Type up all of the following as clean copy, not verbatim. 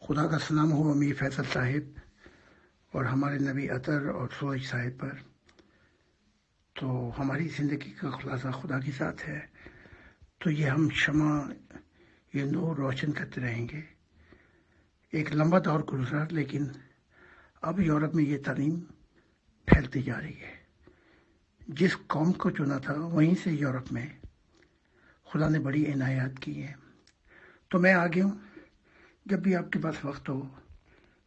خدا کا سلام ہو امیر فیصل صاحب اور ہمارے نبی اطہر اور سورج صاحب پر۔ تو ہماری زندگی کا خلاصہ خدا کی ذات ہے، تو یہ ہم شمع یہ نور روشن کرتے رہیں گے۔ ایک لمبا دور گزرا، لیکن اب یورپ میں یہ تعلیم پھیلتی جا رہی ہے۔ جس قوم کو چنا تھا وہیں سے یورپ میں خدا نے بڑی عنایات کی ہیں۔ تو میں آگے ہوں، جب بھی آپ کے پاس وقت ہو،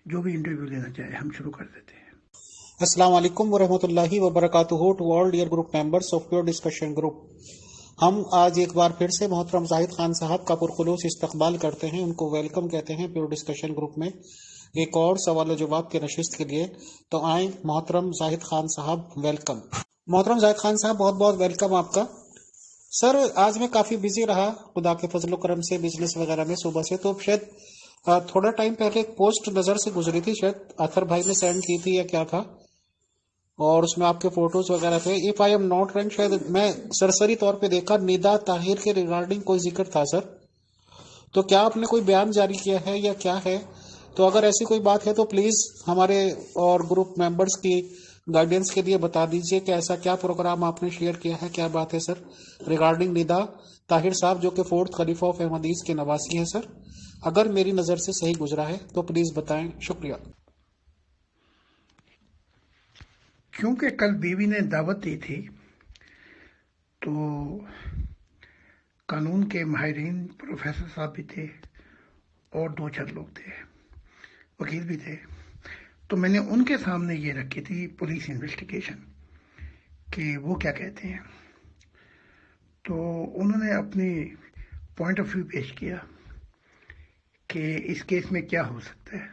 جو بھی انٹرویو لینا چاہے ہم شروع کر دیتے ہیں۔ السلام علیکم ورحمۃ اللہ وبرکاتہ to all dear group members of pure discussion group. ہم آج ایک بار پھر سے محترم زاہد خان صاحب کا پرخلوص استقبال کرتے ہیں، ان کو ویلکم کہتے ہیں پیور ڈسکشن گروپ میں ایک اور سوال و جواب کے نشست کے لیے۔ تو آئیں محترم زاہد خان صاحب، ویلکم۔ محترم زاہد خان صاحب، بہت بہت ویلکم آپ کا۔ سر، آج میں کافی بزی رہا خدا کے فضل و کرم سے بزنس وغیرہ میں صبح سے، تو شاید تھوڑا ٹائم پہلے ایک پوسٹ نظر سے گزری تھی، شاید اطہر بھائی نے سینڈ کی تھی یا کیا تھا، اور اس میں آپ کے فوٹوز وغیرہ تھے۔ If I am not wrong, شاید میں سرسری طور پہ دیکھا ندا طاہر کے ریگارڈنگ کوئی ذکر تھا سر، تو کیا آپ نے کوئی بیان جاری کیا ہے یا کیا ہے؟ تو اگر ایسی کوئی بات ہے تو پلیز ہمارے اور گروپ ممبرز کی گائیڈنس کے لیے بتا دیجئے کہ ایسا کیا پروگرام آپ نے شیئر کیا ہے، کیا بات ہے سر ریگارڈنگ ندا طاہر صاحب، جو کہ 4th خلیفہ آف احمدیز کے نواسی ہیں سر۔ اگر میری نظر سے صحیح گزرا ہے تو پلیز بتائیں، شکریہ۔ کیونکہ کل بیوی نے دعوت دی تھی، تو قانون کے ماہرین پروفیسر صاحب بھی تھے اور 2-4 لوگ تھے، وکیل بھی تھے، تو میں نے ان کے سامنے یہ رکھی تھی پولیس انویسٹیگیشن کہ وہ کیا کہتے ہیں۔ تو انہوں نے اپنی پوائنٹ آف ویو پیش کیا کہ اس کیس میں کیا ہو سکتا ہے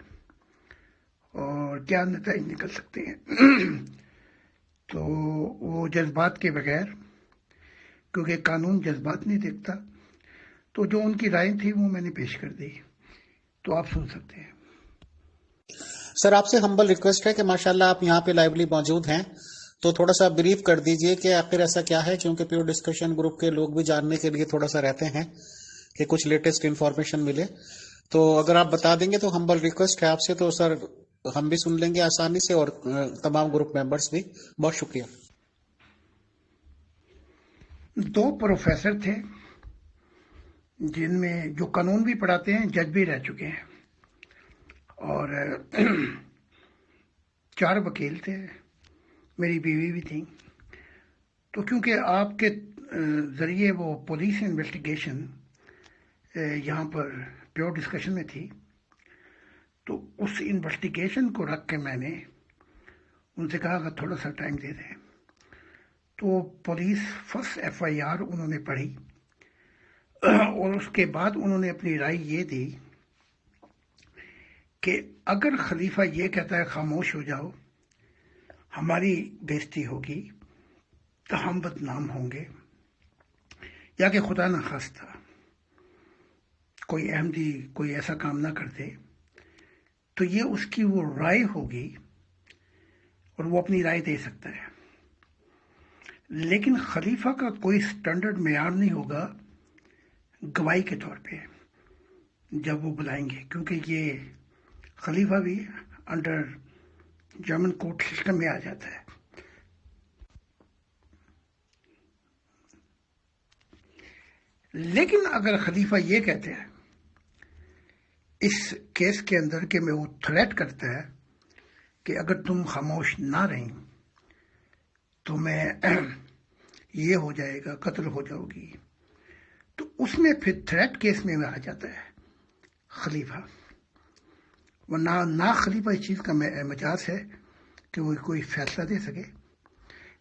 اور کیا نتائج نکل سکتے ہیں۔ تو وہ جذبات کے بغیر، کیونکہ قانون جذبات نہیں دیکھتا، تو جو ان کی رائے تھی وہ میں نے پیش کر دی، تو آپ سن سکتے ہیں۔ سر، آپ سے ہمبل ریکویسٹ ہے کہ ماشاءاللہ آپ یہاں پہ لائیولی موجود ہیں، تو تھوڑا سا بریف کر دیجئے کہ آخر ایسا کیا ہے، کیونکہ پیور ڈسکشن گروپ کے لوگ بھی جاننے کے لیے تھوڑا سا رہتے ہیں کہ کچھ لیٹسٹ انفارمیشن ملے۔ تو اگر آپ بتا دیں گے تو ہمبل ریکویسٹ ہے آپ سے، تو سر ہم بھی سن لیں گے آسانی سے اور تمام گروپ ممبرز بھی۔ بہت شکریہ۔ 2 پروفیسر تھے جن میں جو قانون بھی پڑھاتے ہیں، جج بھی رہ چکے ہیں، اور 4 وکیل تھے، میری بیوی بھی تھی۔ تو کیونکہ آپ کے ذریعے وہ پولیس انویسٹیگیشن یہاں پر پیور ڈسکشن میں تھی، تو اس انویسٹیگیشن کو رکھ کے میں نے ان سے کہا کہ تھوڑا سا ٹائم دے دیں۔ تو پولیس فرسٹ FIR انہوں نے پڑھی، اور اس کے بعد انہوں نے اپنی رائے یہ دی کہ اگر خلیفہ یہ کہتا ہے خاموش ہو جاؤ، ہماری بےزتی ہوگی تو ہم بدنام ہوں گے، یا کہ خدا نخواستہ کوئی احمدی کوئی ایسا کام نہ کرتے، تو یہ اس کی وہ رائے ہوگی اور وہ اپنی رائے دے سکتا ہے، لیکن خلیفہ کا کوئی سٹینڈرڈ معیار نہیں ہوگا گواہی کے طور پہ جب وہ بلائیں گے، کیونکہ یہ خلیفہ بھی انڈر جرمن کورٹ سسٹم میں آ جاتا ہے۔ لیکن اگر خلیفہ یہ کہتے ہیں اس کیس کے اندر کہ میں وہ تھریٹ کرتا ہے کہ اگر تم خاموش نہ رہیں تو میں یہ ہو جائے گا، قتل ہو جاؤ گی، تو اس میں پھر تھریٹ کیس میں آ جاتا ہے خلیفہ، ورنہ نہ خلیفہ اس چیز کا مجاز ہے کہ وہ کوئی فیصلہ دے سکے،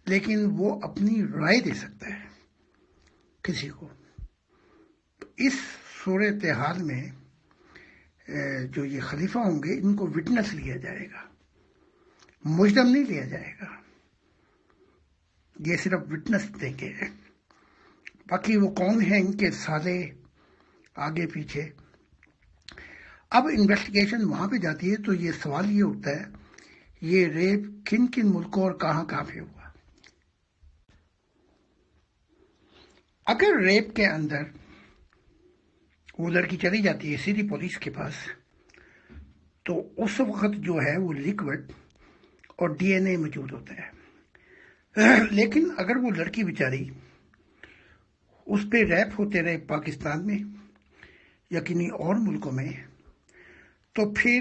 لیکن وہ اپنی رائے دے سکتا ہے کسی کو۔ اس صورتحال میں جو یہ خلیفہ ہوں گے، ان کو وٹنس لیا جائے گا، مجرم نہیں لیا جائے گا، یہ صرف وٹنس دیں گے، باقی وہ کون ہیں ان کے سالے آگے پیچھے۔ اب انویسٹیگیشن وہاں پہ جاتی ہے تو یہ سوال یہ اٹھتا ہے، یہ ریپ کن کن ملکوں اور کہاں کہاں پہ ہوا۔ اگر ریپ کے اندر وہ لڑکی چلی جاتی ہے سیدھی پولیس کے پاس، تو اس وقت جو ہے وہ لیکوڈ اور ڈی این اے موجود ہوتا ہے. لیکن اگر وہ لڑکی بیچاری اس پہ ریپ ہوتے رہے پاکستان میں یا کنہیں اور ملکوں میں، تو پھر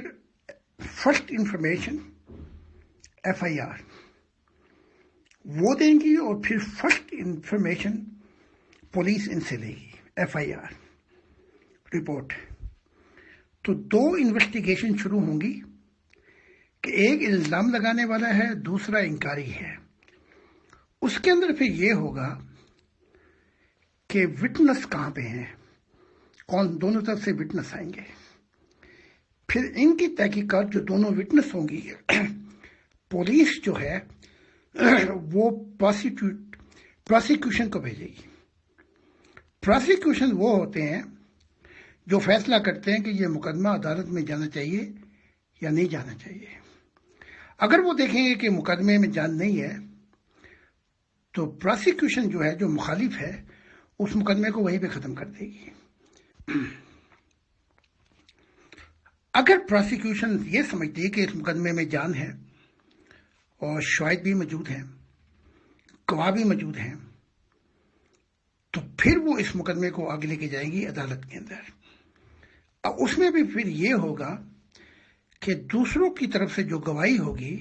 first information F I R وہ دیں گی اور پھر فرسٹ انفارمیشن پولیس ان سے لے گی، ایف آئی آر رپورٹ. تو دو انویسٹیگیشن شروع ہوں گی کہ ایک الزام لگانے والا ہے، دوسرا انکاری ہے. اس کے اندر پھر یہ ہوگا کہ وٹنس کہاں پہ ہیں، کون دونوں طرف سے وٹنس آئیں گے. پھر ان کی تحقیقات جو دونوں وٹنس ہوں گی پولیس جو ہے وہ پراسیکیوشن کو بھیجے گی. پراسیکیوشن وہ ہوتے ہیں جو فیصلہ کرتے ہیں کہ یہ مقدمہ عدالت میں جانا چاہیے یا نہیں جانا چاہیے. اگر وہ دیکھیں گے کہ مقدمے میں جان نہیں ہے تو پراسیکیوشن جو ہے، جو مخالف ہے، اس مقدمے کو وہیں پہ ختم کر دے گی. اگر پراسیکیوشن یہ سمجھتی ہے کہ اس مقدمے میں جان ہے اور شواہد بھی موجود ہیں، گواہ بھی موجود ہیں، تو پھر وہ اس مقدمے کو آگے لے کے جائیں گی عدالت کے اندر. اب اس میں بھی پھر یہ ہوگا کہ دوسروں کی طرف سے جو گواہی ہوگی،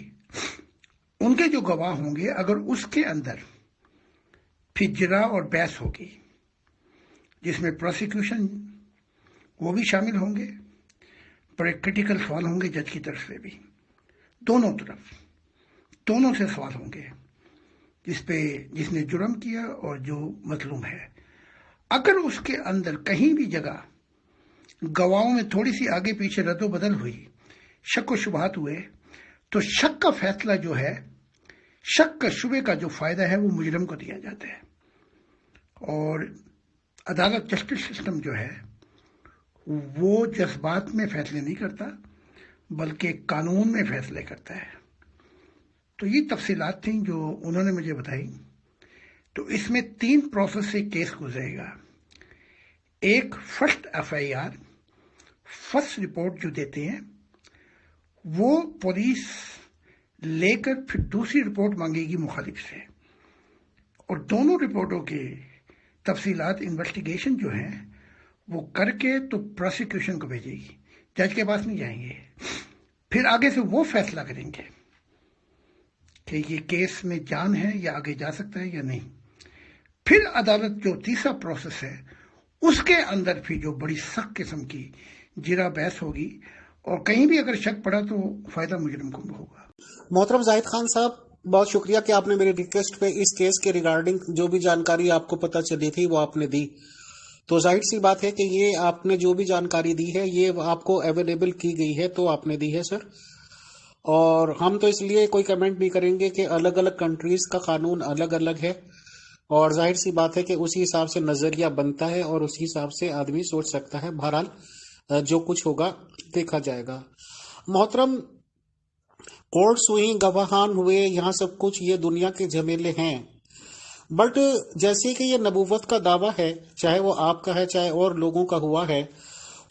ان کے جو گواہ ہوں گے، اگر اس کے اندر پھر جرا اور بحث ہوگی جس میں پروسیکیوشن وہ بھی شامل ہوں گے، بڑے کرٹیکل سوال ہوں گے جج کی طرف سے بھی، دونوں سے سوال ہوں گے، جس نے جرم کیا اور جو مظلوم ہے. اگر اس کے اندر کہیں بھی جگہ گواہوں میں تھوڑی سی آگے پیچھے رد و بدل ہوئی، شک و شبہات ہوئے، تو شک کا فیصلہ جو ہے، شک کا شبے کا جو فائدہ ہے وہ مجرم کو دیا جاتا ہے. اور عدالت جسٹس سسٹم جو ہے وہ جذبات میں فیصلے نہیں کرتا بلکہ قانون میں فیصلے کرتا ہے. تو یہ تفصیلات تھیں جو انہوں نے مجھے بتائی. تو اس میں 3 پروسیس سے کیس گزرے گا. ایک first F I R, first report جو دیتے ہیں وہ پولیس لے کر پھر دوسری رپورٹ مانگے گی مخالف سے، اور دونوں رپورٹوں کے تفصیلات انویسٹیگیشن جو ہیں وہ کر کے تو پروسیکیوشن کو بھیجے گی، جج کے پاس نہیں جائیں گے. پھر آگے سے وہ فیصلہ کریں گے کہ یہ کیس میں جان ہے یا آگے جا سکتا ہے یا نہیں. پھر عدالت جو تیسرا پروسیس ہے اس کے اندر پھر جو بڑی سخت قسم کی جرا بحث ہوگی، اور کہیں بھی اگر شک پڑا تو فائدہ مجرم کو ہوگا. محترم زاہد خان صاحب، بہت شکریہ کہ آپ نے میری ریکویسٹ پہ اس کیس کے ریگارڈنگ جو بھی جانکاری آپ کو پتہ چلی تھی وہ آپ نے دی. تو ظاہر سی بات ہے کہ یہ آپ نے جو بھی جانکاری دی ہے یہ آپ کو اویلیبل کی گئی ہے تو آپ نے دی ہے سر. اور ہم تو اس لیے کوئی کمنٹ نہیں کریں گے کہ الگ الگ کنٹریز کا قانون الگ الگ ہے، اور ظاہر سی بات ہے کہ اسی حساب سے نظریہ بنتا ہے اور اسی حساب سے آدمی سوچ سکتا ہے. بہرحال جو کچھ ہوگا دیکھا جائے گا. محترم، کورٹس ہوئی، گواہان ہوئے، یہاں سب کچھ یہ دنیا کے جھمیلے ہیں، بٹ جیسے کہ یہ نبوت کا دعویٰ ہے، چاہے وہ آپ کا ہے چاہے اور لوگوں کا ہوا ہے،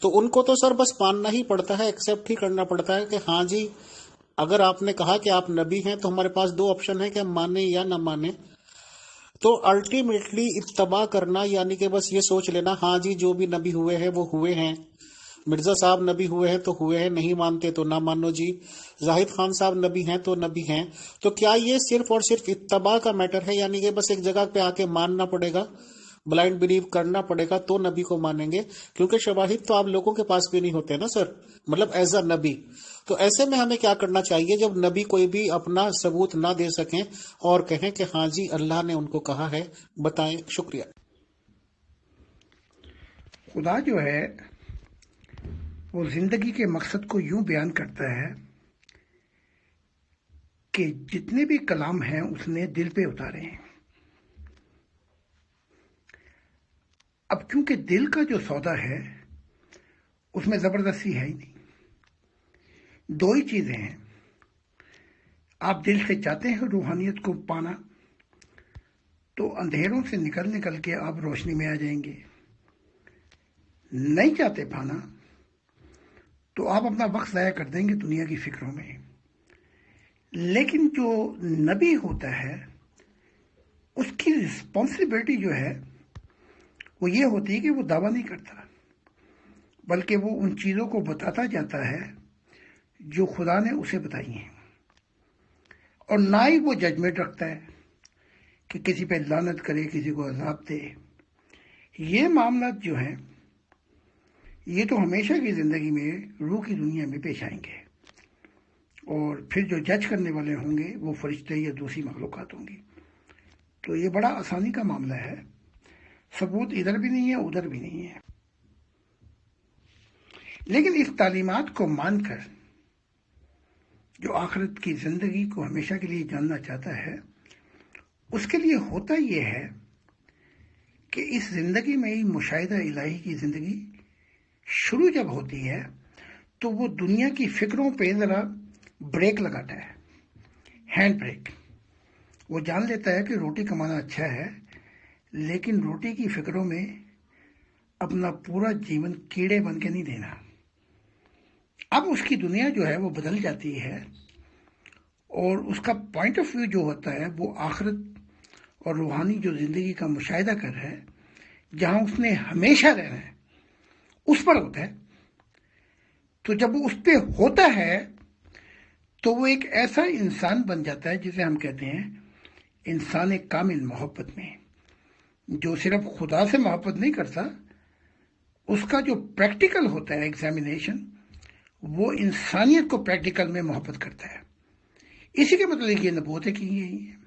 تو ان کو تو سر بس ماننا ہی پڑتا ہے، ایکسیپٹ ہی کرنا پڑتا ہے کہ ہاں جی، اگر آپ نے کہا کہ آپ نبی ہیں تو ہمارے پاس 2 آپشن ہیں کہ ہم مانیں یا نہ مانیں. تو الٹیمیٹلی اتباع کرنا یعنی کہ بس یہ سوچ لینا ہاں جی جو بھی نبی ہوئے ہیں وہ ہوئے ہیں، مرزا صاحب نبی ہوئے ہیں تو ہوئے ہیں، نہیں مانتے تو نہ مانو جی، زاہد خان صاحب نبی ہیں تو نبی ہیں. تو کیا یہ صرف اور صرف اتباع کا میٹر ہے، یعنی کہ بس ایک جگہ پہ آ کے ماننا پڑے گا، بلائنڈ بلیو کرنا پڑے گا تو نبی کو مانیں گے؟ کیونکہ شواہد تو آپ لوگوں کے پاس بھی نہیں ہوتے نا سر، مطلب ایز اے نبی. تو ایسے میں ہمیں کیا کرنا چاہیے جب نبی کوئی بھی اپنا ثبوت نہ دے سکیں اور کہیں کہ ہاں جی اللہ نے ان کو کہا ہے؟ بتائیں. شکریہ. خدا جو ہے وہ زندگی کے مقصد کو یوں بیان کرتا ہے کہ جتنے بھی کلام ہیں اس نے دل پہ اتارے ہیں. اب چونکہ دل کا جو سودا ہے اس میں زبردستی ہے ہی نہیں. 2 ہی چیزیں ہیں، آپ دل سے چاہتے ہیں روحانیت کو پانا تو اندھیروں سے نکل کے آپ روشنی میں آ جائیں گے. نہیں چاہتے پانا تو آپ اپنا وقت ضائع کر دیں گے دنیا کی فکروں میں. لیکن جو نبی ہوتا ہے اس کی رسپانسبلٹی جو ہے وہ یہ ہوتی ہے کہ وہ دعویٰ نہیں کرتا، بلکہ وہ ان چیزوں کو بتاتا جاتا ہے جو خدا نے اسے بتائی ہیں، اور نہ ہی وہ ججمنٹ رکھتا ہے کہ کسی پہ لعنت کرے، کسی کو عذاب دے. یہ معاملات جو ہیں یہ تو ہمیشہ کی زندگی میں روح کی دنیا میں پیش آئیں گے، اور پھر جو جج کرنے والے ہوں گے وہ فرشتے یا دوسری مخلوقات ہوں گی. تو یہ بڑا آسانی کا معاملہ ہے، ثبوت ادھر بھی نہیں ہے ادھر بھی نہیں ہے. لیکن اس تعلیمات کو مان کر جو آخرت کی زندگی کو ہمیشہ کے لیے جاننا چاہتا ہے، اس کے لیے ہوتا یہ ہے کہ اس زندگی میں ہی مشاہدہ الہی کی زندگی شروع جب ہوتی ہے تو وہ دنیا کی فکروں پہ ذرا بریک لگاتا ہے، ہینڈ بریک. وہ جان لیتا ہے کہ روٹی کمانا اچھا ہے، لیکن روٹی کی فکروں میں اپنا پورا جیون کیڑے بن کے نہیں دینا. اب اس کی دنیا جو ہے وہ بدل جاتی ہے، اور اس کا پوائنٹ آف ویو جو ہوتا ہے وہ آخرت اور روحانی جو زندگی کا مشاہدہ کر رہا ہے، جہاں اس نے ہمیشہ رہنا ہے، اس پر ہوتا ہے. تو جب وہ اس پہ ہوتا ہے تو وہ ایک ایسا انسان بن جاتا ہے جسے ہم کہتے ہیں انسان کامل محبت میں، جو صرف خدا سے محبت نہیں کرتا، اس کا جو پریکٹیکل ہوتا ہے ایگزامینیشن، وہ انسانیت کو پریکٹیکل میں محبت کرتا ہے. اسی کے مطلب یہ نبوتیں کی گئی ہیں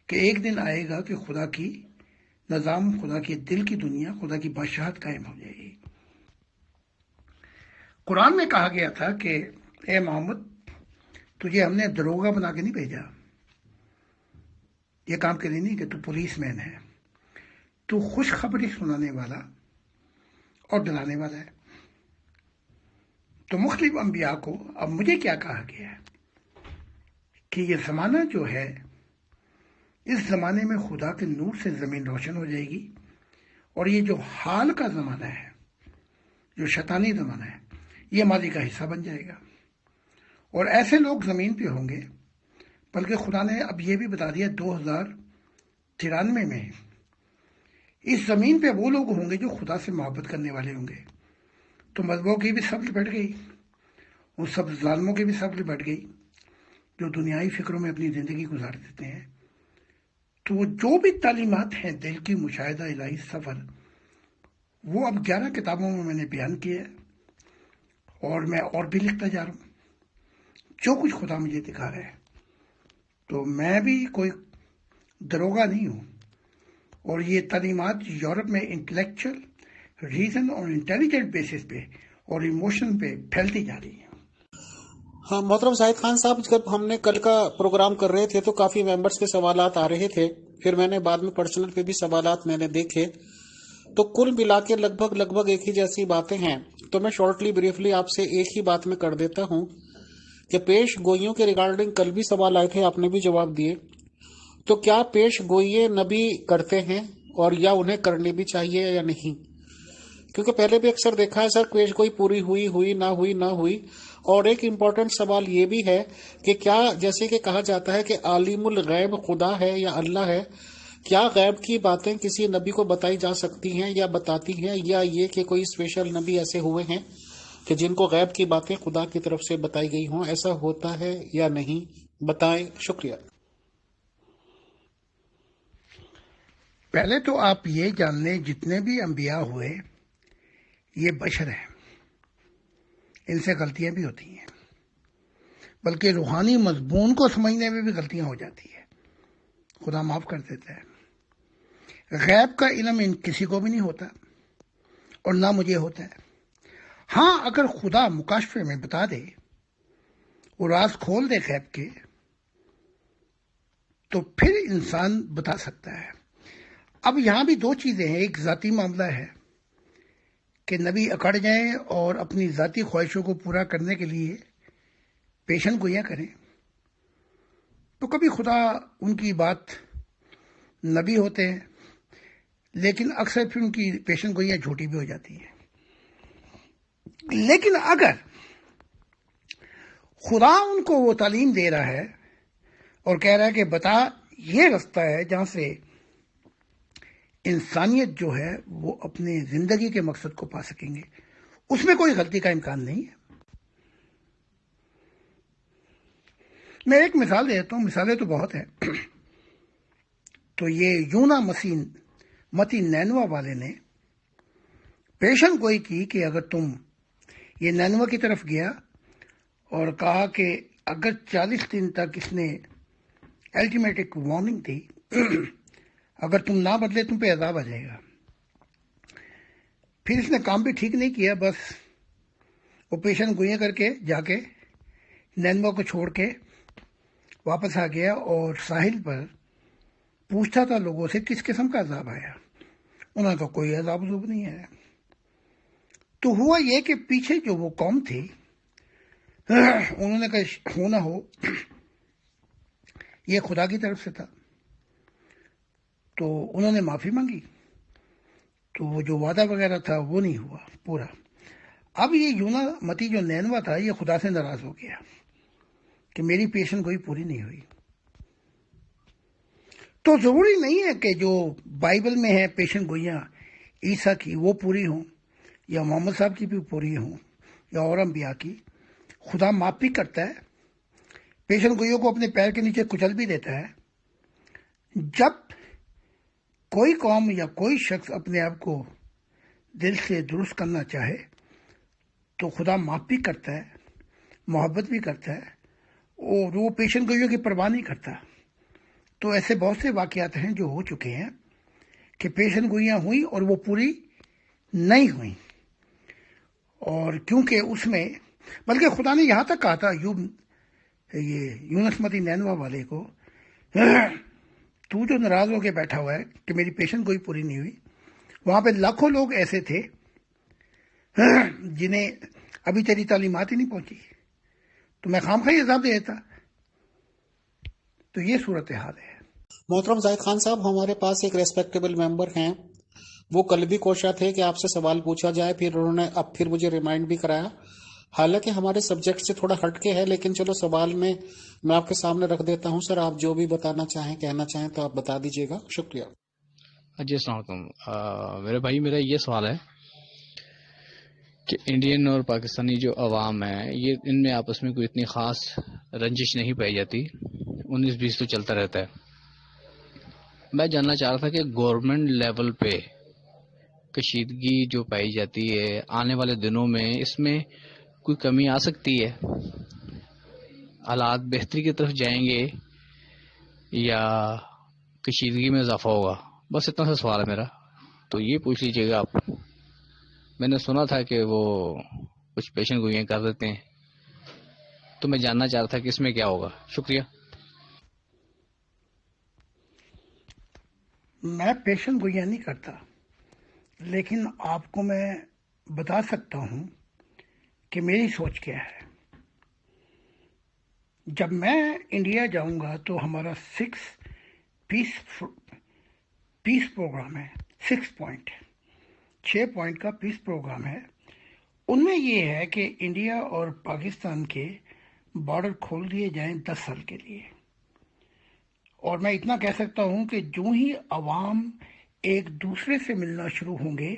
کہ ایک دن آئے گا کہ خدا کی نظام، خدا کے دل کی دنیا، خدا کی بادشاہت قائم ہو جائے گی. قرآن میں کہا گیا تھا کہ اے محمد، تجھے ہم نے دروغہ بنا کے نہیں بھیجا. یہ کام کے لیے نہیں کہ تو پولیس مین ہے، تو خوشخبری سنانے والا اور ڈرانے والا ہے. تو مختلف انبیاء کو اب مجھے کیا کہا گیا ہے کہ یہ زمانہ جو ہے، اس زمانے میں خدا کے نور سے زمین روشن ہو جائے گی، اور یہ جو حال کا زمانہ ہے، جو شیطانی زمانہ ہے، یہ ماضی کا حصہ بن جائے گا. اور ایسے لوگ زمین پہ ہوں گے، بلکہ خدا نے اب یہ بھی بتا دیا 2093 میں اس زمین پہ وہ لوگ ہوں گے جو خدا سے محبت کرنے والے ہوں گے. تو مذہبوں کی بھی سب لپٹ گئی، ان سب ظالموں کی بھی سب لپٹ گئی جو دنیائی فکروں میں اپنی زندگی گزار دیتے ہیں. تو وہ جو بھی تعلیمات ہیں دل کی مشاہدہ الہی سفر، وہ اب 11 کتابوں میں نے بیان کیا ہے، اور میں اور بھی لکھتا جا رہا ہوں جو کچھ خدا مجھے دکھا رہا ہے. تو میں بھی کوئی دروغہ نہیں ہوں، اور یہ تعلیمات یورپ میں انٹلیکچل ریزن اور انٹیلیجنٹ بیسس پہ اور ایموشن پہ پھیلتی جا رہی ہیں. ہاں محترم زاہد خان صاحب، جب ہم نے کل کا پروگرام کر رہے تھے تو کافی ممبرز کے سوالات آ رہے تھے، پھر میں نے بعد میں پرسنل پہ بھی سوالات میں نے دیکھے، تو کل ملا کے لگ بھگ ایک ہی جیسی باتیں ہیں. تو میں شارٹلی بریفلی آپ سے ایک ہی بات میں کر دیتا ہوں کہ پیش گوئیوں کے ریگارڈنگ کل بھی سوال آئے تھے، آپ نے بھی جواب دیے. تو کیا پیش گوئی نبی کرتے ہیں، اور یا انہیں کرنی بھی چاہیے یا نہیں؟ کیونکہ پہلے بھی اکثر دیکھا ہے سر، پیش گوئی پوری ہوئی نہ ہوئی. اور ایک امپورٹنٹ سوال یہ بھی ہے کہ کیا، جیسے کہ کہا جاتا ہے کہ عالم الغیب خدا ہے یا اللہ ہے، کیا غیب کی باتیں کسی نبی کو بتائی جا سکتی ہیں یا بتاتی ہیں، یا یہ کہ کوئی اسپیشل نبی ایسے ہوئے ہیں کہ جن کو غیب کی باتیں خدا کی طرف سے بتائی گئی ہوں؟ ایسا ہوتا ہے یا نہیں؟ بتائیں. شکریہ. پہلے تو آپ یہ جان لیں جتنے بھی انبیاء ہوئے یہ بشر ہیں، ان سے غلطیاں بھی ہوتی ہیں، بلکہ روحانی مضمون کو سمجھنے میں بھی غلطیاں ہو جاتی ہیں، خدا معاف کر دیتا ہے. غیب کا علم ان کسی کو بھی نہیں ہوتا، اور نہ مجھے ہوتا ہے. ہاں، اگر خدا مکاشفے میں بتا دے، وہ راز کھول دے غیب کے، تو پھر انسان بتا سکتا ہے. اب یہاں بھی دو چیزیں ہیں، ایک ذاتی معاملہ ہے کہ نبی اکڑ جائیں اور اپنی ذاتی خواہشوں کو پورا کرنے کے لیے پیشن گوئیاں کریں، تو کبھی خدا ان کی بات نبی ہوتے ہیں، لیکن اکثر پھر ان کی پیشن گوئیاں جھوٹی بھی ہو جاتی ہیں. لیکن اگر خدا ان کو وہ تعلیم دے رہا ہے اور کہہ رہا ہے کہ بتا یہ رستہ ہے جہاں سے انسانیت جو ہے وہ اپنی زندگی کے مقصد کو پا سکیں گے. اس میں کوئی غلطی کا امکان نہیں ہے. میں ایک مثال دیتا ہوں، مثالیں تو بہت ہیں. تو یہ یونا متی نینوا والے نے پیشن گوئی کی کہ اگر تم یہ نینوا کی طرف گیا اور کہا کہ اگر 40 دن تک اس نے الٹیمیٹ وارننگ دی، اگر تم نہ بدلے تم پہ عذاب آ جائے گا. پھر اس نے کام بھی ٹھیک نہیں کیا، بس وہ پیشن گوئیاں کر کے جا کے نینوا کو چھوڑ کے واپس آ گیا اور ساحل پر پوچھتا تھا لوگوں سے کس قسم کا عذاب آیا. انہوں نے کہا کوئی عذاب وذوب نہیں ہے. تو ہوا یہ کہ پیچھے جو وہ قوم تھی انہوں نے کہا ہو نہ ہو یہ خدا کی طرف سے تھا، تو انہوں نے معافی مانگی، تو وہ جو وعدہ وغیرہ تھا وہ نہیں ہوا پورا. اب یہ یونا متی جو نینوا تھا یہ خدا سے ناراض ہو گیا کہ میری پیشن گوئی پوری نہیں ہوئی. تو ضروری نہیں ہے کہ جو بائبل میں ہے پیشن گوئیاں عیسیٰ کی وہ پوری ہوں یا محمد صاحب کی بھی پوری ہوں یا اور انبیاء کی. خدا معاف بھی کرتا ہے، پیشن گوئیوں کو اپنے پیر کے نیچے کچل بھی دیتا ہے. جب کوئی قوم یا کوئی شخص اپنے آپ کو دل سے درست کرنا چاہے تو خدا معاف بھی کرتا ہے، محبت بھی کرتا ہے، اور وہ پیشن گوئیوں کی پرواہ نہیں کرتا. تو ایسے بہت سے واقعات ہیں جو ہو چکے ہیں کہ پیشن گوئیاں ہوئیں اور وہ پوری نہیں ہوئیں. اور کیونکہ اس میں بلکہ خدا نے یہاں تک کہا تھا یہ یونس متی نینوا والے کو، تو جو ناراض ہو کے بیٹھا ہوا ہے کہ میری پیشن گوئی پوری نہیں ہوئی. وہاں پہ لاکھوں لوگ ایسے تھے جنہیں ابھی تیری تعلیمات ہی نہیں پہنچی، تو میں خامخواہ عذاب دے دیتا. تو یہ صورتحال ہے. محترم زاہد خان صاحب، ہمارے پاس ایک ریسپیکٹیبل ممبر ہیں، وہ کل بھی کوشاں تھے کہ آپ سے سوال پوچھا جائے، پھر انہوں نے اب پھر مجھے ریمائنڈ بھی کرایا. حالانکہ ہمارے سبجیکٹ سے تھوڑا ہٹ کے ہے، لیکن چلو سوال میں آپ کے سامنے رکھ دیتا ہوں. سر، آپ جو بھی بتانا چاہیں، کہنا چاہیں تو آپ بتا دیجیے گا. شکریہ. جی السلام علیکم. میرے بھائی، میرا یہ سوال ہے کہ انڈین اور پاکستانی جو عوام ہے یہ ان میں آپس میں کوئی اتنی خاص رنجش نہیں پائی جاتی، 19-20 تو چلتا رہتا ہے. میں جاننا چاہ رہا تھا کہ گورنمنٹ لیول پہ کشیدگی جو پائی جاتی ہے آنے والے دنوں میں اس میں کوئی کمی آ سکتی ہے؟ حالات بہتری کی طرف جائیں گے یا کشیدگی میں اضافہ ہوگا؟ بس اتنا سا سوال ہے میرا، تو یہ پوچھ لیجیے گا آپ. میں نے سنا تھا کہ وہ کچھ پیشن گوئیاں کر دیتے ہیں، تو میں جاننا چاہ رہا تھا کہ اس میں کیا ہوگا. شکریہ. میں پیشن گوئیاں نہیں کرتا، لیکن آپ کو میں بتا سکتا ہوں کہ میری سوچ کیا ہے. جب میں انڈیا جاؤں گا تو ہمارا 6 پروگرام ہے، 6 پوائنٹ کا پیس پروگرام ہے. ان میں یہ ہے کہ انڈیا اور پاکستان کے بارڈر کھول دیے جائیں 10 سال کے لیے. اور میں اتنا کہہ سکتا ہوں کہ جو ہی عوام ایک دوسرے سے ملنا شروع ہوں گے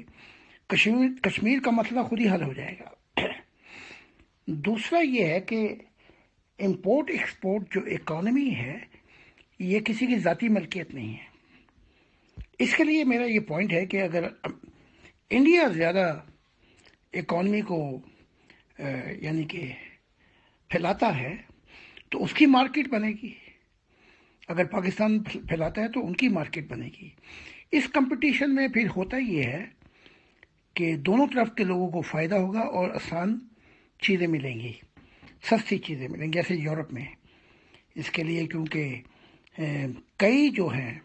کشمیر کا مسئلہ خود ہی حل ہو جائے گا. دوسرا یہ ہے کہ امپورٹ ایکسپورٹ جو اکانومی ہے یہ کسی کی ذاتی ملکیت نہیں ہے. اس کے لیے میرا یہ پوائنٹ ہے کہ اگر انڈیا زیادہ اکانومی کو یعنی کہ پھیلاتا ہے تو اس کی مارکیٹ بنے گی، اگر پاکستان پھیلاتا ہے تو ان کی مارکیٹ بنے گی. اس کمپٹیشن میں پھر ہوتا یہ ہے کہ دونوں طرف کے لوگوں کو فائدہ ہوگا اور آسان چیزیں ملیں گی، سستی چیزیں ملیں گی، جیسے یورپ میں. اس کے لیے کیونکہ کئی جو ہیں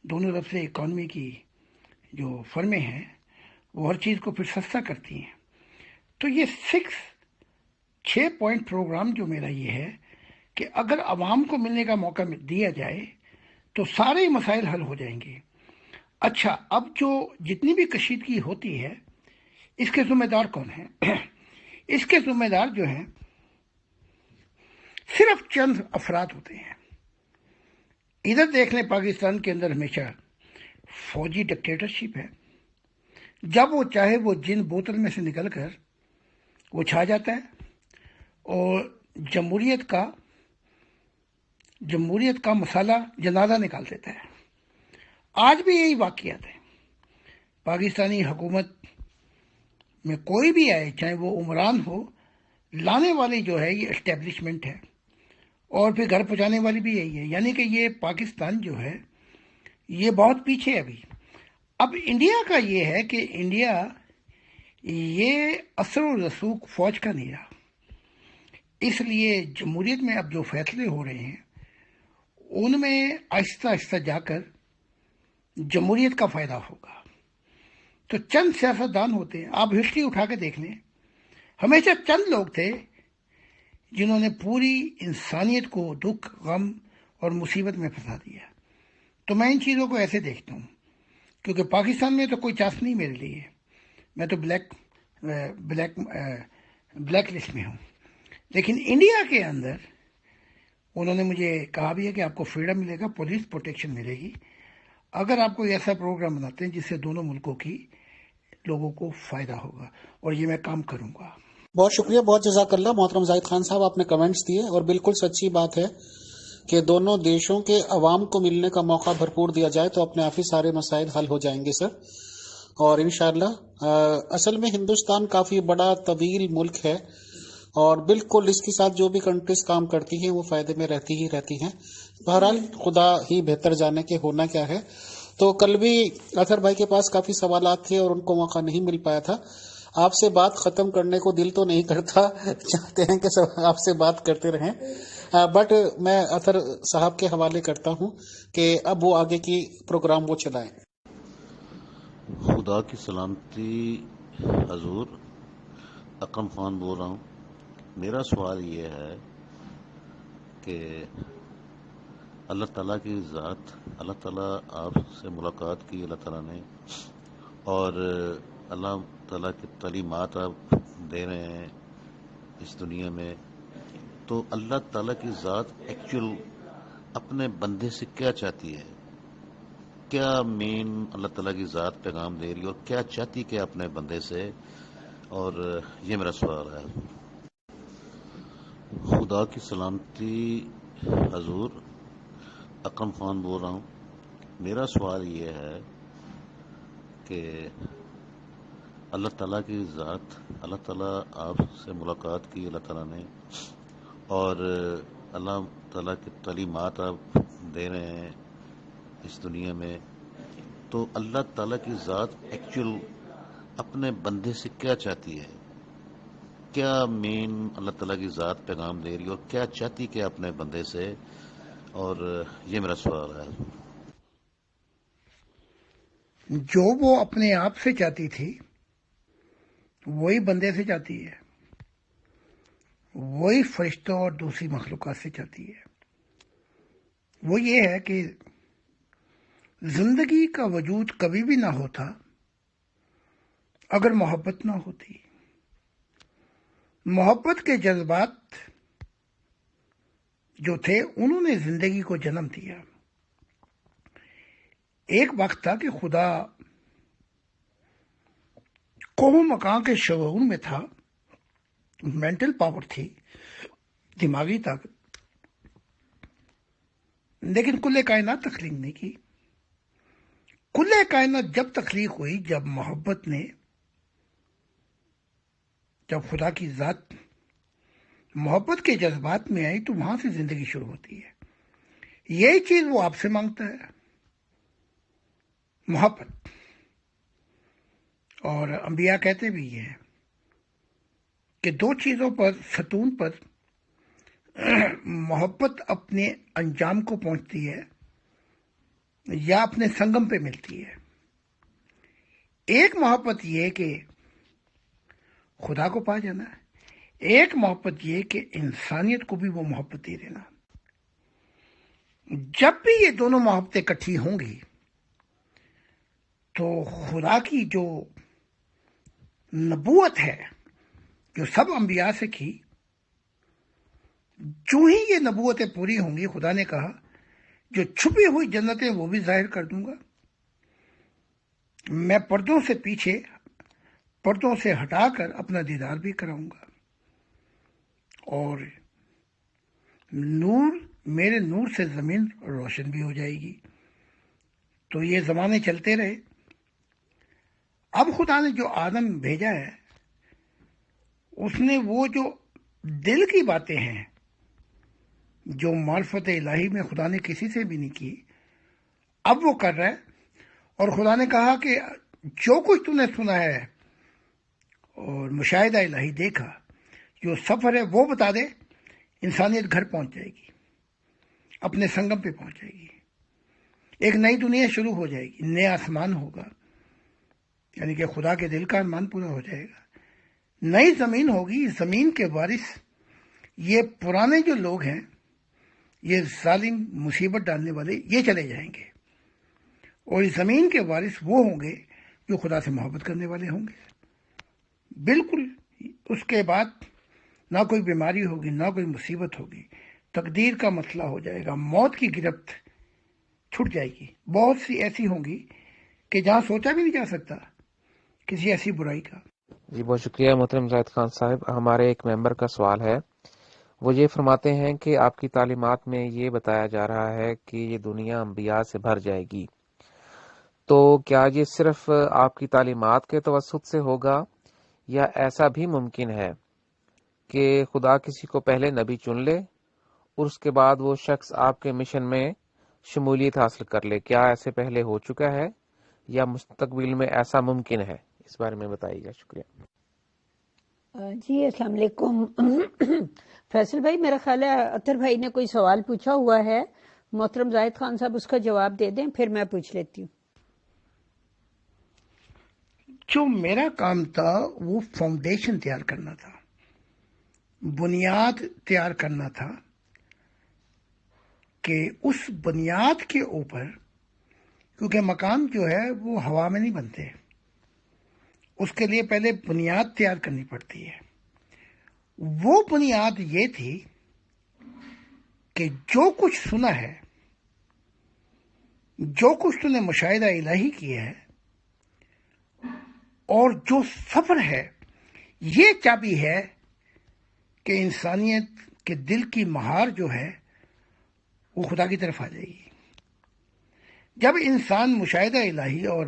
دونوں طرف سے اکانومی کی جو فرمیں ہیں وہ ہر چیز کو پھر سستا کرتی ہیں. تو یہ 6 پوائنٹ پروگرام جو میرا یہ ہے کہ اگر عوام کو ملنے کا موقع دیا جائے تو سارے مسائل حل ہو جائیں گے. اچھا، اب جو جتنی بھی کشیدگی ہوتی ہے اس کے ذمہ دار کون ہیں؟ اس کے ذمہ دار جو ہیں صرف چند افراد ہوتے ہیں. ادھر دیکھ لیں پاکستان کے اندر ہمیشہ فوجی ڈکٹیٹرشپ ہے. جب وہ چاہے وہ جن بوتل میں سے نکل کر وہ چھا جاتا ہے اور جمہوریت کا مسالہ جنازہ نکال دیتا ہے. آج بھی یہی واقعات ہے. پاکستانی حکومت میں کوئی بھی آئے، چاہے وہ عمران ہو، لانے والی جو ہے یہ اسٹیبلشمنٹ ہے اور پھر گھر پہنچانے والی بھی یہی ہے. یعنی کہ یہ پاکستان جو ہے یہ بہت پیچھے ہے ابھی. اب انڈیا کا یہ ہے کہ انڈیا یہ اثر و رسوخ فوج کا نہیں رہا. اس لیے جمہوریت میں اب جو فیصلے ہو رہے ہیں ان میں آہستہ آہستہ جا کر جمہوریت کا فائدہ ہوگا. تو چند سیاستدان ہوتے ہیں، آپ ہسٹری اٹھا کے دیکھ لیں، ہمیشہ چند لوگ تھے جنہوں نے پوری انسانیت کو دکھ، غم اور مصیبت میں پھنسا دیا. تو میں ان چیزوں کو ایسے دیکھتا ہوں کیونکہ پاکستان میں تو کوئی چانس نہیں میرے لیے. میں تو بلیک لسٹ میں ہوں. لیکن انڈیا کے اندر انہوں نے مجھے کہا بھی ہے کہ آپ کو فریڈم ملے گا، پولیس پروٹیکشن ملے گی اگر آپ کوئی ایسا پروگرام بناتے ہیں جس سے دونوں ملکوں کی لوگوں کو فائدہ ہوگا، اور یہ میں کام کروں گا. بہت شکریہ، بہت جزاک اللہ محترم زاہد خان صاحب، آپ نے کمنٹس دیے اور بالکل سچی بات ہے کہ دونوں دیشوں کے عوام کو ملنے کا موقع بھرپور دیا جائے تو اپنے آپ ہی سارے مسائل حل ہو جائیں گے سر. اور انشاءاللہ اصل میں ہندوستان کافی بڑا طویل ملک ہے اور بالکل اس کے ساتھ جو بھی کنٹریز کام کرتی ہیں وہ فائدے میں رہتی ہیں. بہرحال خدا ہی بہتر جانے کہ ہونا کیا ہے. تو کل بھی اطہر بھائی کے پاس کافی سوالات تھے اور ان کو موقع نہیں مل پایا تھا. آپ سے بات ختم کرنے کو دل تو نہیں کرتا، چاہتے ہیں کہ آپ سے بات کرتے رہیں، بٹ میں اطہر صاحب کے حوالے کرتا ہوں کہ اب وہ آگے کی پروگرام وہ چلائیں. خدا کی سلامتی حضور، اکرم خان بول رہا ہوں. میرا سوال یہ ہے کہ اللہ تعالیٰ کی ذات، اللہ تعالیٰ آپ سے ملاقات کی اللہ تعالیٰ نے، اور اللہ تعالیٰ کی تعلیمات آپ دے رہے ہیں اس دنیا میں، تو اللہ تعالیٰ کی ذات ایکچوئل اپنے بندے سے کیا چاہتی ہے؟ کیا مین اللہ تعالیٰ کی ذات پیغام دے رہی ہے اور کیا چاہتی کہ اپنے بندے سے؟ اور یہ میرا سوال ہے. خدا کی سلامتی حضور، اکرم خان بول رہا ہوں. میرا سوال یہ ہے کہ اللہ تعالیٰ کی ذات، اللہ تعالیٰ آپ سے ملاقات کی اللہ تعالیٰ نے، اور اللہ تعالیٰ کی تعلیمات آپ دے رہے ہیں اس دنیا میں، تو اللہ تعالیٰ کی ذات ایکچوئل اپنے بندے سے کیا چاہتی ہے؟ کیا مین اللہ تعالیٰ کی ذات پیغام دے رہی ہے اور کیا چاہتی کہ اپنے بندے سے؟ اور یہ میرا سوال ہے. جو وہ اپنے آپ سے چاہتی تھی وہی بندے سے چاہتی ہے، وہی فرشتوں اور دوسری مخلوقات سے چاہتی ہے. وہ یہ ہے کہ زندگی کا وجود کبھی بھی نہ ہوتا اگر محبت نہ ہوتی. محبت کے جذبات جو تھے انہوں نے زندگی کو جنم دیا. ایک وقت تھا کہ خدا قوم مکان کے شعور میں تھا، مینٹل پاور تھی، دماغی طاقت، لیکن کل کائنات تخلیق نہیں کی. کل کائنات جب تخلیق ہوئی، جب محبت نے، جب خدا کی ذات محبت کے جذبات میں آئی تو وہاں سے زندگی شروع ہوتی ہے. یہی چیز وہ آپ سے مانگتا ہے، محبت. اور انبیاء کہتے بھی یہ کہ دو چیزوں پر، ستون پر محبت اپنے انجام کو پہنچتی ہے یا اپنے سنگم پہ ملتی ہے. ایک محبت یہ کہ خدا کو پا جانا ہے، ایک محبت یہ کہ انسانیت کو بھی وہ محبت دے دینا. جب بھی یہ دونوں محبتیں اکٹھی ہوں گی تو خدا کی جو نبوت ہے جو سب انبیاء سے کی جو ہی یہ نبوتیں پوری ہوں گی، خدا نے کہا جو چھپی ہوئی جنتیں وہ بھی ظاہر کر دوں گا، میں پردوں سے پیچھے، پردوں سے ہٹا کر اپنا دیدار بھی کراؤں گا، اور نور، میرے نور سے زمین روشن بھی ہو جائے گی۔ تو یہ زمانے چلتے رہے۔ اب خدا نے جو آدم بھیجا ہے، اس نے وہ جو دل کی باتیں ہیں، جو معرفت الہی میں خدا نے کسی سے بھی نہیں کی، اب وہ کر رہا ہے۔ اور خدا نے کہا کہ جو کچھ تو نے سنا ہے اور مشاہدہ الہی دیکھا، جو سفر ہے وہ بتا دے، انسانیت گھر پہنچ جائے گی، اپنے سنگم پہ پہنچ جائے گی، ایک نئی دنیا شروع ہو جائے گی، نیا آسمان ہوگا، یعنی کہ خدا کے دل کا ارمان پورا ہو جائے گا، نئی زمین ہوگی۔ زمین کے وارث یہ پرانے جو لوگ ہیں، یہ ظالم مصیبت ڈالنے والے، یہ چلے جائیں گے، اور اس زمین کے وارث وہ ہوں گے جو خدا سے محبت کرنے والے ہوں گے۔ بالکل اس کے بعد نہ کوئی بیماری ہوگی، نہ کوئی مصیبت ہوگی، تقدیر کا مسئلہ ہو جائے گا، موت کی گرفت چھٹ جائے گی۔ بہت سی ایسی ہوں گی کہ جہاں سوچا بھی نہیں جا سکتا کسی ایسی برائی کا۔ جی بہت شکریہ محترم زاہد خان صاحب۔ ہمارے ایک ممبر کا سوال ہے، وہ یہ فرماتے ہیں کہ آپ کی تعلیمات میں یہ بتایا جا رہا ہے کہ یہ دنیا انبیاء سے بھر جائے گی، تو کیا یہ صرف آپ کی تعلیمات کے توسط سے ہوگا، یا ایسا بھی ممکن ہے کہ خدا کسی کو پہلے نبی چن لے اور اس کے بعد وہ شخص آپ کے مشن میں شمولیت حاصل کر لے؟ کیا ایسے پہلے ہو چکا ہے یا مستقبل میں ایسا ممکن ہے؟ اس بارے میں بتائیے گا، شکریہ۔ جی السلام علیکم۔ فیصل بھائی، میرا خیال ہے اطہر بھائی نے کوئی سوال پوچھا ہوا ہے، محترم زاہد خان صاحب اس کا جواب دے دیں، پھر میں پوچھ لیتی ہوں۔ جو میرا کام تھا وہ فاؤنڈیشن تیار کرنا تھا، بنیاد تیار کرنا تھا، کہ اس بنیاد کے اوپر، کیونکہ مکان جو ہے وہ ہوا میں نہیں بنتے، اس کے لیے پہلے بنیاد تیار کرنی پڑتی ہے۔ وہ بنیاد یہ تھی کہ جو کچھ سنا ہے، جو کچھ تو نے مشاہدہ الہی کیا ہے، اور جو سفر ہے، یہ چابی ہے کہ انسانیت کے دل کی مہار جو ہے وہ خدا کی طرف آ جائے گی۔ جب انسان مشاہدہ الہی اور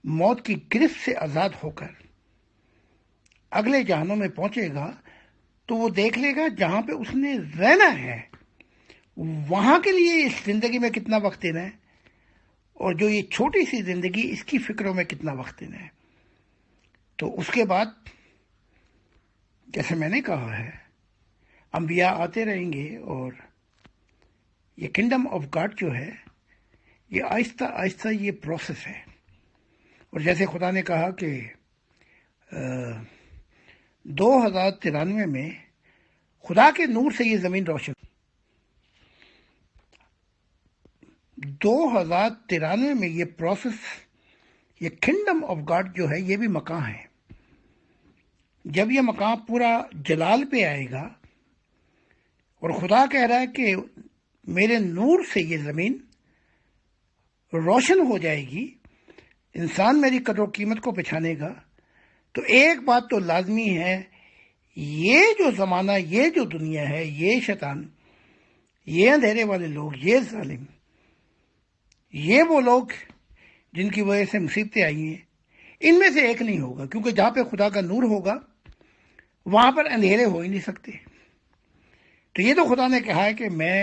موت کی گرفت سے آزاد ہو کر اگلے جہانوں میں پہنچے گا، تو وہ دیکھ لے گا جہاں پہ اس نے رہنا ہے، وہاں کے لیے اس زندگی میں کتنا وقت دینا ہے، اور جو یہ چھوٹی سی زندگی، اس کی فکروں میں کتنا وقت دینا ہے۔ تو اس کے بعد جیسے میں نے کہا ہے، انبیاء آتے رہیں گے، اور یہ کنگڈم آف گاڈ جو ہے، یہ آہستہ آہستہ یہ پروسیس ہے۔ اور جیسے خدا نے کہا کہ 2093 میں خدا کے نور سے یہ زمین روشن، 2093 میں یہ پروسیس، یہ کنگڈم آف گاڈ جو ہے، یہ بھی مقام ہے۔ جب یہ مقام پورا جلال پہ آئے گا، اور خدا کہہ رہا ہے کہ میرے نور سے یہ زمین روشن ہو جائے گی، انسان میری قدر و قیمت کو پہچانے گا، تو ایک بات تو لازمی ہے، یہ جو زمانہ، یہ جو دنیا ہے، یہ شیطان، یہ اندھیرے والے لوگ، یہ ظالم، یہ وہ لوگ جن کی وجہ سے مصیبتیں آئی ہیں، ان میں سے ایک نہیں ہوگا، کیونکہ جہاں پہ خدا کا نور ہوگا وہاں پر اندھیرے ہو ہی نہیں سکتے۔ تو یہ تو خدا نے کہا ہے کہ میں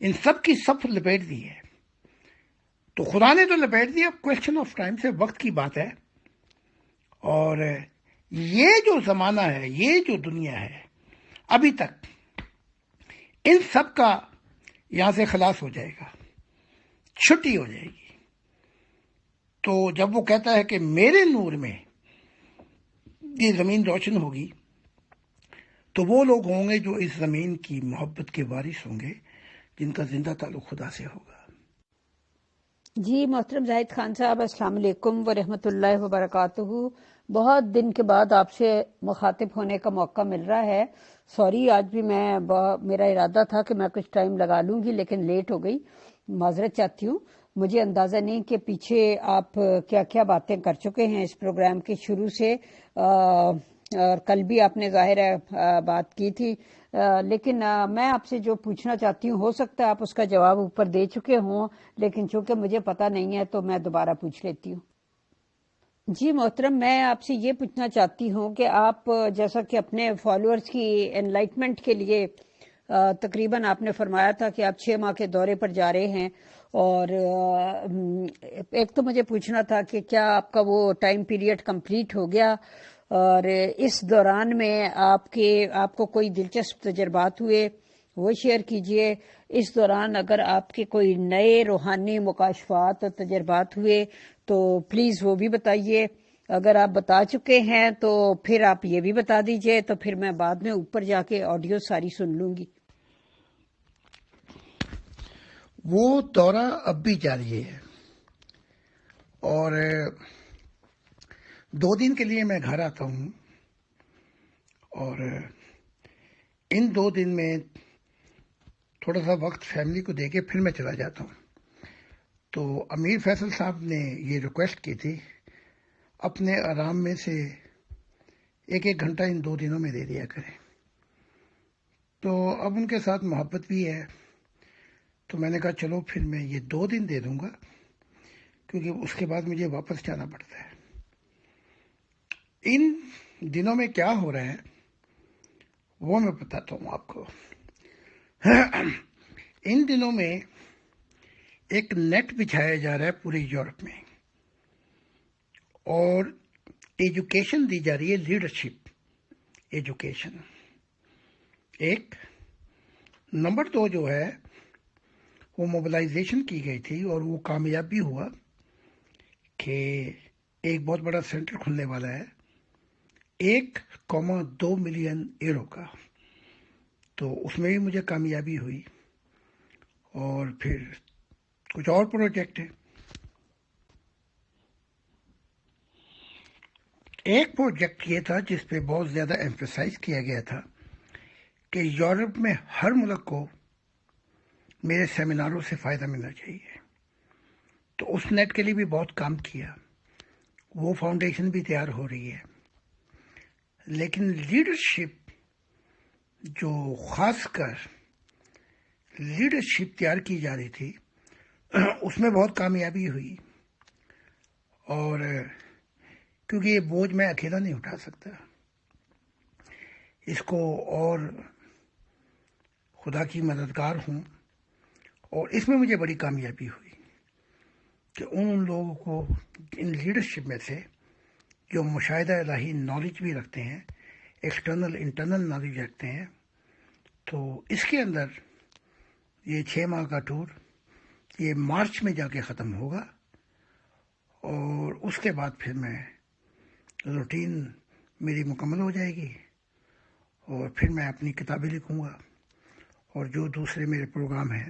ان سب کی سب لپیٹ دی ہے، تو خدا نے تو لپیٹ دیا، کویسچن آف ٹائم سے، وقت کی بات ہے۔ اور یہ جو زمانہ ہے، یہ جو دنیا ہے، ابھی تک ان سب کا یہاں سے خلاص ہو جائے گا، چھٹی ہو جائے گی۔ تو جب وہ کہتا ہے کہ میرے نور میں یہ زمین روشن ہوگی، تو وہ لوگ ہوں گے جو اس زمین کی محبت کے وارث ہوں گے، جن کا زندہ تعلق خدا سے ہوگا۔ جی محترم زاہد خان صاحب، السلام علیکم ورحمۃ اللہ وبرکاتہ۔ بہت دن کے بعد آپ سے مخاطب ہونے کا موقع مل رہا ہے۔ سوری، آج بھی میرا ارادہ تھا کہ میں کچھ ٹائم لگا لوں گی لیکن لیٹ ہو گئی، معذرت چاہتی ہوں۔ مجھے اندازہ نہیں کہ پیچھے آپ کیا کیا باتیں کر چکے ہیں اس پروگرام کے شروع سے، اور کل بھی آپ نے ظاہر ہے بات کی تھی، لیکن میں آپ سے جو پوچھنا چاہتی ہوں، ہو سکتا ہے آپ اس کا جواب اوپر دے چکے ہوں، لیکن چونکہ مجھے پتہ نہیں ہے تو میں دوبارہ پوچھ لیتی ہوں۔ جی محترم، میں آپ سے یہ پوچھنا چاہتی ہوں کہ آپ جیسا کہ اپنے فالوورز کی انلائٹمنٹ کے لیے تقریباً آپ نے فرمایا تھا کہ آپ 6 ماہ کے دورے پر جا رہے ہیں، اور ایک تو مجھے پوچھنا تھا کہ کیا آپ کا وہ ٹائم پیریڈ کمپلیٹ ہو گیا، اور اس دوران میں آپ کو کوئی دلچسپ تجربات ہوئے وہ شیئر کیجئے۔ اس دوران اگر آپ کے کوئی نئے روحانی مکاشفات اور تجربات ہوئے تو پلیز وہ بھی بتائیے۔ اگر آپ بتا چکے ہیں تو پھر آپ یہ بھی بتا دیجئے، تو پھر میں بعد میں اوپر جا کے آڈیو ساری سن لوں گی۔ وہ دورہ اب بھی جاری ہے، اور 2 دن کے لیے میں گھر آتا ہوں، اور ان 2 دن میں تھوڑا سا وقت فیملی کو دے کے پھر میں چلا جاتا ہوں۔ تو امیر فیصل صاحب نے یہ ریکویسٹ کی تھی اپنے آرام میں سے 1 گھنٹہ ان 2 دنوں میں دے دیا کریں، تو اب ان کے ساتھ محبت بھی ہے، تو میں نے کہا چلو پھر میں یہ 2 دن دے دوں گا، کیونکہ اس کے بعد مجھے واپس جانا پڑتا ہے۔ ان دنوں میں کیا ہو رہا ہے وہ میں بتاتا ہوں آپ کو۔ ان دنوں میں ایک نیٹ بچھایا جا رہا ہے پورے یورپ میں، اور ایجوکیشن دی جا رہی ہے، لیڈرشپ ایجوکیشن ایک۔ نمبر 2 جو ہے وہ موبلائزیشن کی گئی تھی، اور وہ کامیاب بھی ہوا کہ ایک بہت بڑا سینٹر کھلنے والا ہے 1.2 ملین یورو کا، تو اس میں بھی مجھے کامیابی ہوئی، اور پھر کچھ اور پروجیکٹ ہیں۔ ایک پروجیکٹ یہ تھا جس پہ بہت زیادہ ایمفیسائز کیا گیا تھا کہ یورپ میں ہر ملک کو میرے سیمیناروں سے فائدہ ملنا چاہیے، تو اس نیٹ کے لیے بھی بہت کام کیا، وہ فاؤنڈیشن بھی تیار ہو رہی ہے۔ لیکن لیڈرشپ جو خاص کر لیڈرشپ تیار کی جا رہی تھی اس میں بہت کامیابی ہوئی، اور کیونکہ یہ بوجھ میں اکیلا نہیں اٹھا سکتا، اس کو اور خدا کی مددگار ہوں، اور اس میں مجھے بڑی کامیابی ہوئی کہ ان لوگوں کو، ان لیڈرشپ میں سے جو مشاہدہ الہی نالج بھی رکھتے ہیں، ایکسٹرنل انٹرنل نالج رکھتے ہیں، تو اس کے اندر یہ 6 ماہ کا ٹور یہ مارچ میں جا کے ختم ہوگا، اور اس کے بعد پھر میں روٹین میری مکمل ہو جائے گی، اور پھر میں اپنی کتابیں لکھوں گا، اور جو دوسرے میرے پروگرام ہیں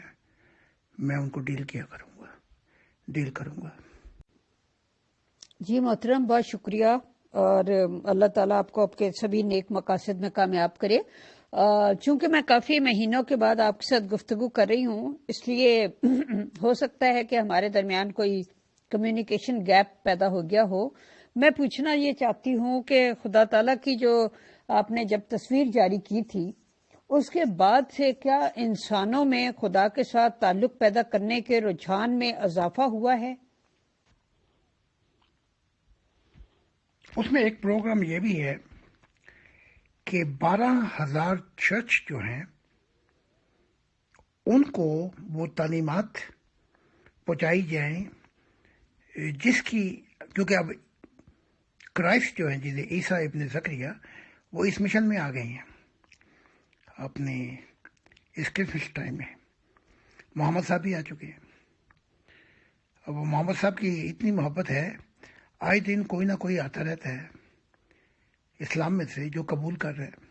میں ان کو ڈیل کروں گا۔ جی محترم، بہت شکریہ، اور اللہ تعالیٰ آپ کو آپ کے سبھی نیک مقاصد میں کامیاب کرے۔ چونکہ میں کافی مہینوں کے بعد آپ کے ساتھ گفتگو کر رہی ہوں، اس لیے ہو سکتا ہے کہ ہمارے درمیان کوئی کمیونیکیشن گیپ پیدا ہو گیا ہو۔ میں پوچھنا یہ چاہتی ہوں کہ خدا تعالیٰ کی جو آپ نے جب تصویر جاری کی تھی، اس کے بعد سے کیا انسانوں میں خدا کے ساتھ تعلق پیدا کرنے کے رجحان میں اضافہ ہوا ہے؟ اس میں ایک پروگرام یہ بھی ہے کہ 12,000 چرچ جو ہیں ان کو وہ تعلیمات پہنچائی جائیں جس کی، کیونکہ اب کرائسٹ جو ہیں جسے عیسیٰ ابن زکریا، وہ اس مشن میں آ گئے ہیں اپنے اس کرسمس ٹائم میں۔ محمد صاحب بھی آ چکے ہیں۔ اب محمد صاحب کی اتنی محبت ہے، آئے دن کوئی نہ کوئی آتا رہتا ہے اسلام میں سے جو قبول کر رہے ہیں۔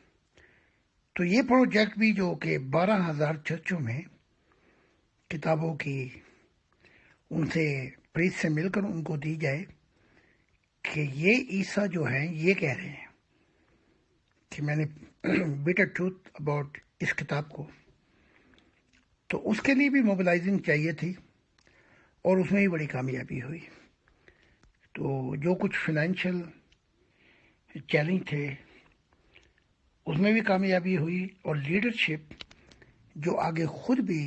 تو یہ پروجیکٹ بھی جو کہ 12,000 چرچوں میں کتابوں کی ان سے پریس سے مل کر ان کو دی جائے کہ یہ عیسیٰ جو ہیں یہ کہہ رہے ہیں کہ میں نے بیٹر ٹروتھ اباؤٹ اس کتاب کو. تو اس کے لیے بھی موبلائزنگ چاہیے تھی اور اس میں بھی بڑی کامیابی ہوئی. تو جو کچھ فائنینشیل چیلنج تھے اس میں بھی کامیابی ہوئی، اور لیڈرشپ جو آگے خود بھی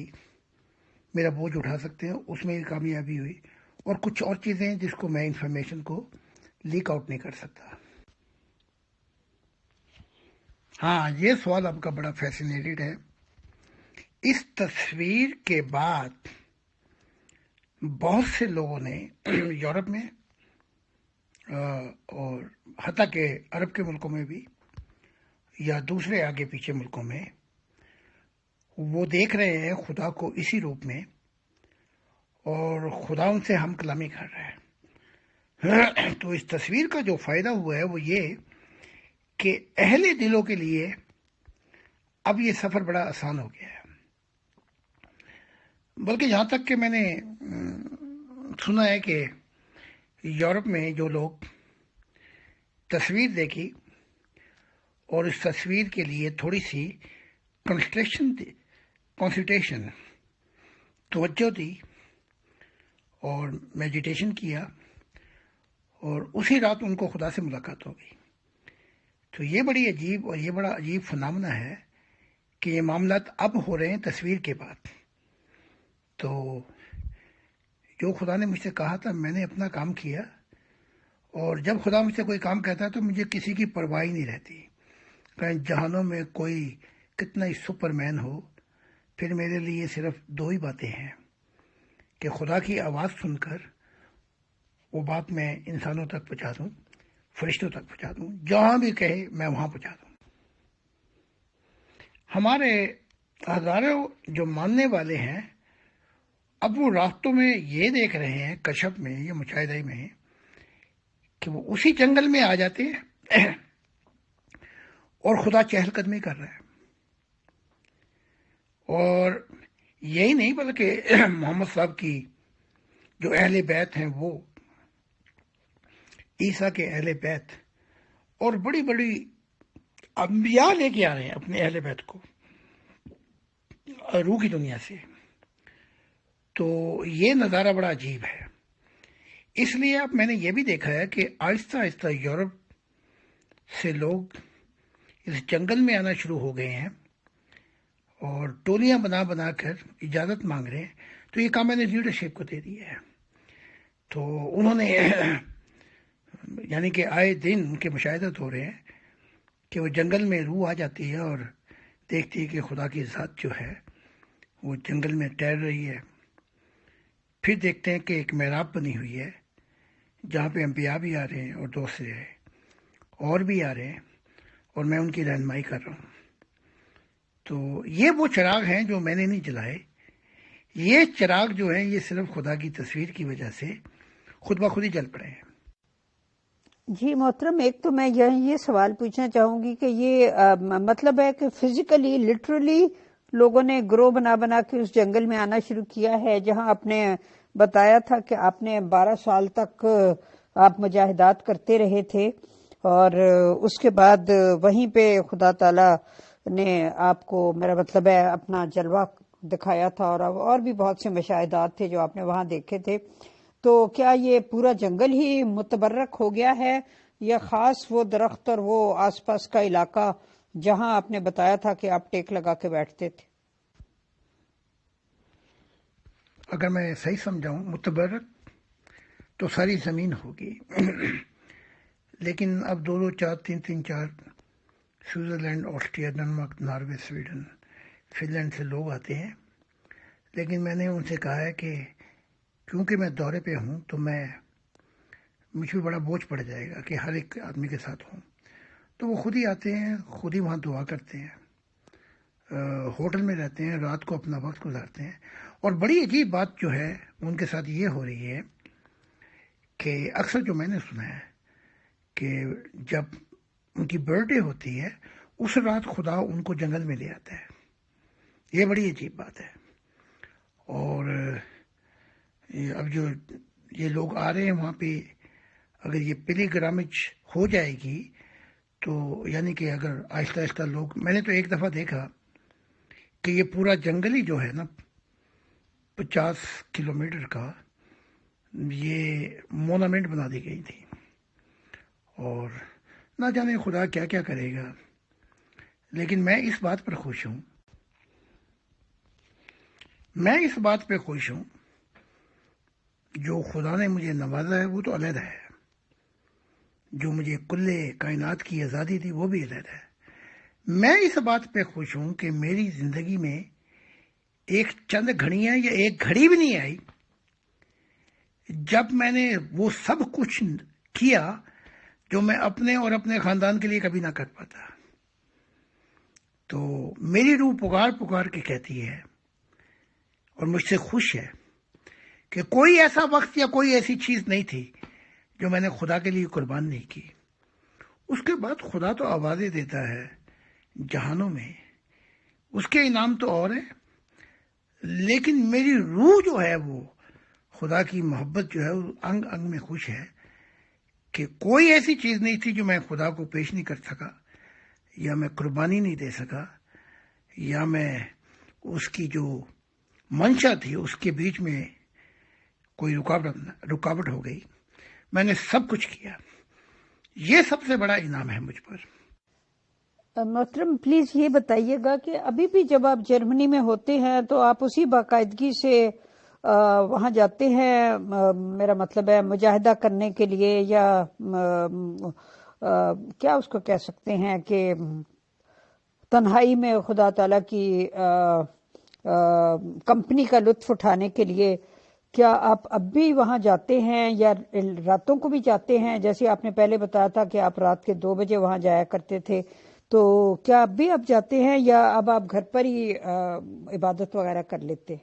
میرا بوجھ اٹھا سکتے ہیں اس میں بھی کامیابی ہوئی، اور کچھ اور چیزیں ہیں جس کو میں انفارمیشن کو لیک آؤٹ نہیں کر سکتا. ہاں، یہ سوال آپ کا بڑا فیسینیٹڈ ہے. اس تصویر کے بعد بہت سے لوگوں نے یورپ میں اور حتیٰ کہ عرب کے ملکوں میں بھی یا دوسرے آگے پیچھے ملکوں میں وہ دیکھ رہے ہیں خدا کو اسی روپ میں، اور خدا ان سے ہم کلامی کر رہا ہے. تو اس تصویر کا جو فائدہ ہوا ہے وہ یہ کہ اہل دلوں کے لیے اب یہ سفر بڑا آسان ہو گیا ہے. بلکہ جہاں تک کہ میں نے سنا ہے کہ یورپ میں جو لوگ تصویر دیکھی اور اس تصویر کے لیے تھوڑی سی کنسلٹیشن توجہ دی اور میڈیٹیشن کیا، اور اسی رات ان کو خدا سے ملاقات ہو گئی. تو یہ بڑی عجیب اور یہ بڑا عجیب فنامنا ہے کہ یہ معاملات اب ہو رہے ہیں تصویر کے بعد. تو جو خدا نے مجھ سے کہا تھا میں نے اپنا کام کیا، اور جب خدا مجھ سے کوئی کام کہتا ہے تو مجھے کسی کی پرواہ نہیں رہتی. کہیں جہانوں میں کوئی کتنا ہی سپر مین ہو، پھر میرے لیے صرف دو ہی باتیں ہیں کہ خدا کی آواز سن کر وہ بات میں انسانوں تک پہنچا دوں، فرشتوں تک پہنچا دوں، جہاں بھی کہے میں وہاں پہنچا دوں. ہمارے ہزاروں جو ماننے والے ہیں اب وہ راستوں میں یہ دیکھ رہے ہیں، کشف میں یا مشاہدے میں، کہ وہ اسی جنگل میں آ جاتے ہیں اور خدا چہل قدمی کر رہا ہے. اور یہی نہیں بلکہ محمد صاحب کی جو اہل بیت ہیں، وہ عیسیٰ کے اہل بیت اور بڑی بڑی انبیاء لے کے آ رہے ہیں اپنے اہل بیت کو روح کی دنیا سے. تو یہ نظارہ بڑا عجیب ہے. اس لیے اب میں نے یہ بھی دیکھا ہے کہ آہستہ آہستہ یورپ سے لوگ اس جنگل میں آنا شروع ہو گئے ہیں اور ٹولیاں بنا بنا کر اجازت مانگ رہے ہیں. تو یہ کام میں نے لیڈرشپ کو دے دیا ہے. تو انہوں نے یعنی کہ آئے دن ان کے مشاہدات ہو رہے ہیں کہ وہ جنگل میں روح آ جاتی ہے اور دیکھتی ہے کہ خدا کی ذات جو ہے وہ جنگل میں ٹہل رہی ہے. پھر دیکھتے ہیں کہ ایک محراب بنی ہوئی ہے جہاں پہ انبیاء بھی آ رہے ہیں اور دوسرے اور بھی آ رہے ہیں، اور میں ان کی رہنمائی کر رہا ہوں. تو یہ وہ چراغ ہیں جو میں نے نہیں جلائے. یہ چراغ جو ہیں یہ صرف خدا کی تصویر کی وجہ سے خود بخود ہی جل پڑے ہیں. جی محترم، ایک تو میں یہ سوال پوچھنا چاہوں گی کہ یہ مطلب ہے کہ فزیکلی لٹرلی لوگوں نے گروہ بنا بنا کے اس جنگل میں آنا شروع کیا ہے جہاں آپ نے بتایا تھا کہ آپ نے 12 سال تک آپ مجاہدات کرتے رہے تھے، اور اس کے بعد وہیں پہ خدا تعالی نے آپ کو، میرا مطلب ہے، اپنا جلوہ دکھایا تھا، اور بھی بہت سے مشاہدات تھے جو آپ نے وہاں دیکھے تھے. تو کیا یہ پورا جنگل ہی متبرک ہو گیا ہے یا خاص وہ درخت اور وہ آس پاس کا علاقہ جہاں آپ نے بتایا تھا کہ آپ ٹیک لگا کے بیٹھتے تھے؟ اگر میں صحیح سمجھاؤں متبرک تو ساری زمین ہوگی لیکن اب 2 4 3 4 Switzerland, Austria, Denmark, Norway, Sweden, Finland سے لوگ آتے ہیں. لیکن میں نے ان سے کہا ہے کہ کیونکہ میں دورے پہ ہوں تو مجھ پہ بڑا بوجھ پڑ جائے گا کہ ہر ایک آدمی کے ساتھ ہوں. تو وہ خود ہی آتے ہیں، خود ہی وہاں دعا کرتے ہیں، ہوٹل میں رہتے ہیں، رات کو اپنا وقت گزارتے ہیں. اور بڑی عجیب بات جو ہے ان کے ساتھ یہ ہو رہی ہے کہ اکثر جو میں نے سنا ہے کہ جب ان کی برتھ ڈے ہوتی ہے اس رات خدا ان کو جنگل میں لے آتا ہے. یہ بڑی عجیب بات ہے. اور اب جو یہ لوگ آ رہے ہیں وہاں پہ اگر یہ پلی گرامج ہو جائے گی تو یعنی کہ اگر آہستہ آہستہ لوگ، میں نے تو ایک دفعہ دیکھا کہ یہ پورا جنگل ہی جو ہے نا 50 کلومیٹر کا یہ مونومنٹ بنا دی گئی تھی، اور نہ جانے خدا کیا کیا کرے گا. لیکن میں اس بات پر خوش ہوں، میں اس بات پہ خوش ہوں جو خدا نے مجھے نوازا ہے وہ تو علیحدہ ہے، جو مجھے کل کائنات کی آزادی دی وہ بھی علیحدہ ہے. میں اس بات پہ خوش ہوں کہ میری زندگی میں ایک چند گھڑیاں یا ایک گھڑی بھی نہیں آئی جب میں نے وہ سب کچھ کیا جو میں اپنے اور اپنے خاندان کے لیے کبھی نہ کر پاتا. تو میری روح پکار پکار کے کہتی ہے اور مجھ سے خوش ہے کہ کوئی ایسا وقت یا کوئی ایسی چیز نہیں تھی جو میں نے خدا کے لیے قربان نہیں کی. اس کے بعد خدا تو آوازیں دیتا ہے جہانوں میں، اس کے انعام تو اور ہیں، لیکن میری روح جو ہے وہ خدا کی محبت جو ہے وہ انگ انگ میں خوش ہے کہ کوئی ایسی چیز نہیں تھی جو میں خدا کو پیش نہیں کر سکا، یا میں قربانی نہیں دے سکا، یا میں اس کی جو منشا تھی اس کے بیچ میں کوئی رکاوٹ ہو گئی. میں نے سب کچھ کیا. یہ سب سے بڑا انعام ہے مجھ پر. محترم پلیز یہ بتائیے گا کہ ابھی بھی جب آپ جرمنی میں ہوتے ہیں تو آپ اسی باقاعدگی سے وہاں جاتے ہیں، میرا مطلب ہے مجاہدہ کرنے کے لیے، یا کیا اس کو کہہ سکتے ہیں کہ تنہائی میں خدا تعالیٰ کی کمپنی کا لطف اٹھانے کے لیے، کیا آپ اب بھی وہاں جاتے ہیں یا راتوں کو بھی جاتے ہیں؟ جیسے آپ نے پہلے بتایا تھا کہ آپ رات کے 2 بجے وہاں جایا کرتے تھے، تو کیا اب بھی آپ جاتے ہیں یا اب آپ گھر پر ہی عبادت وغیرہ کر لیتے؟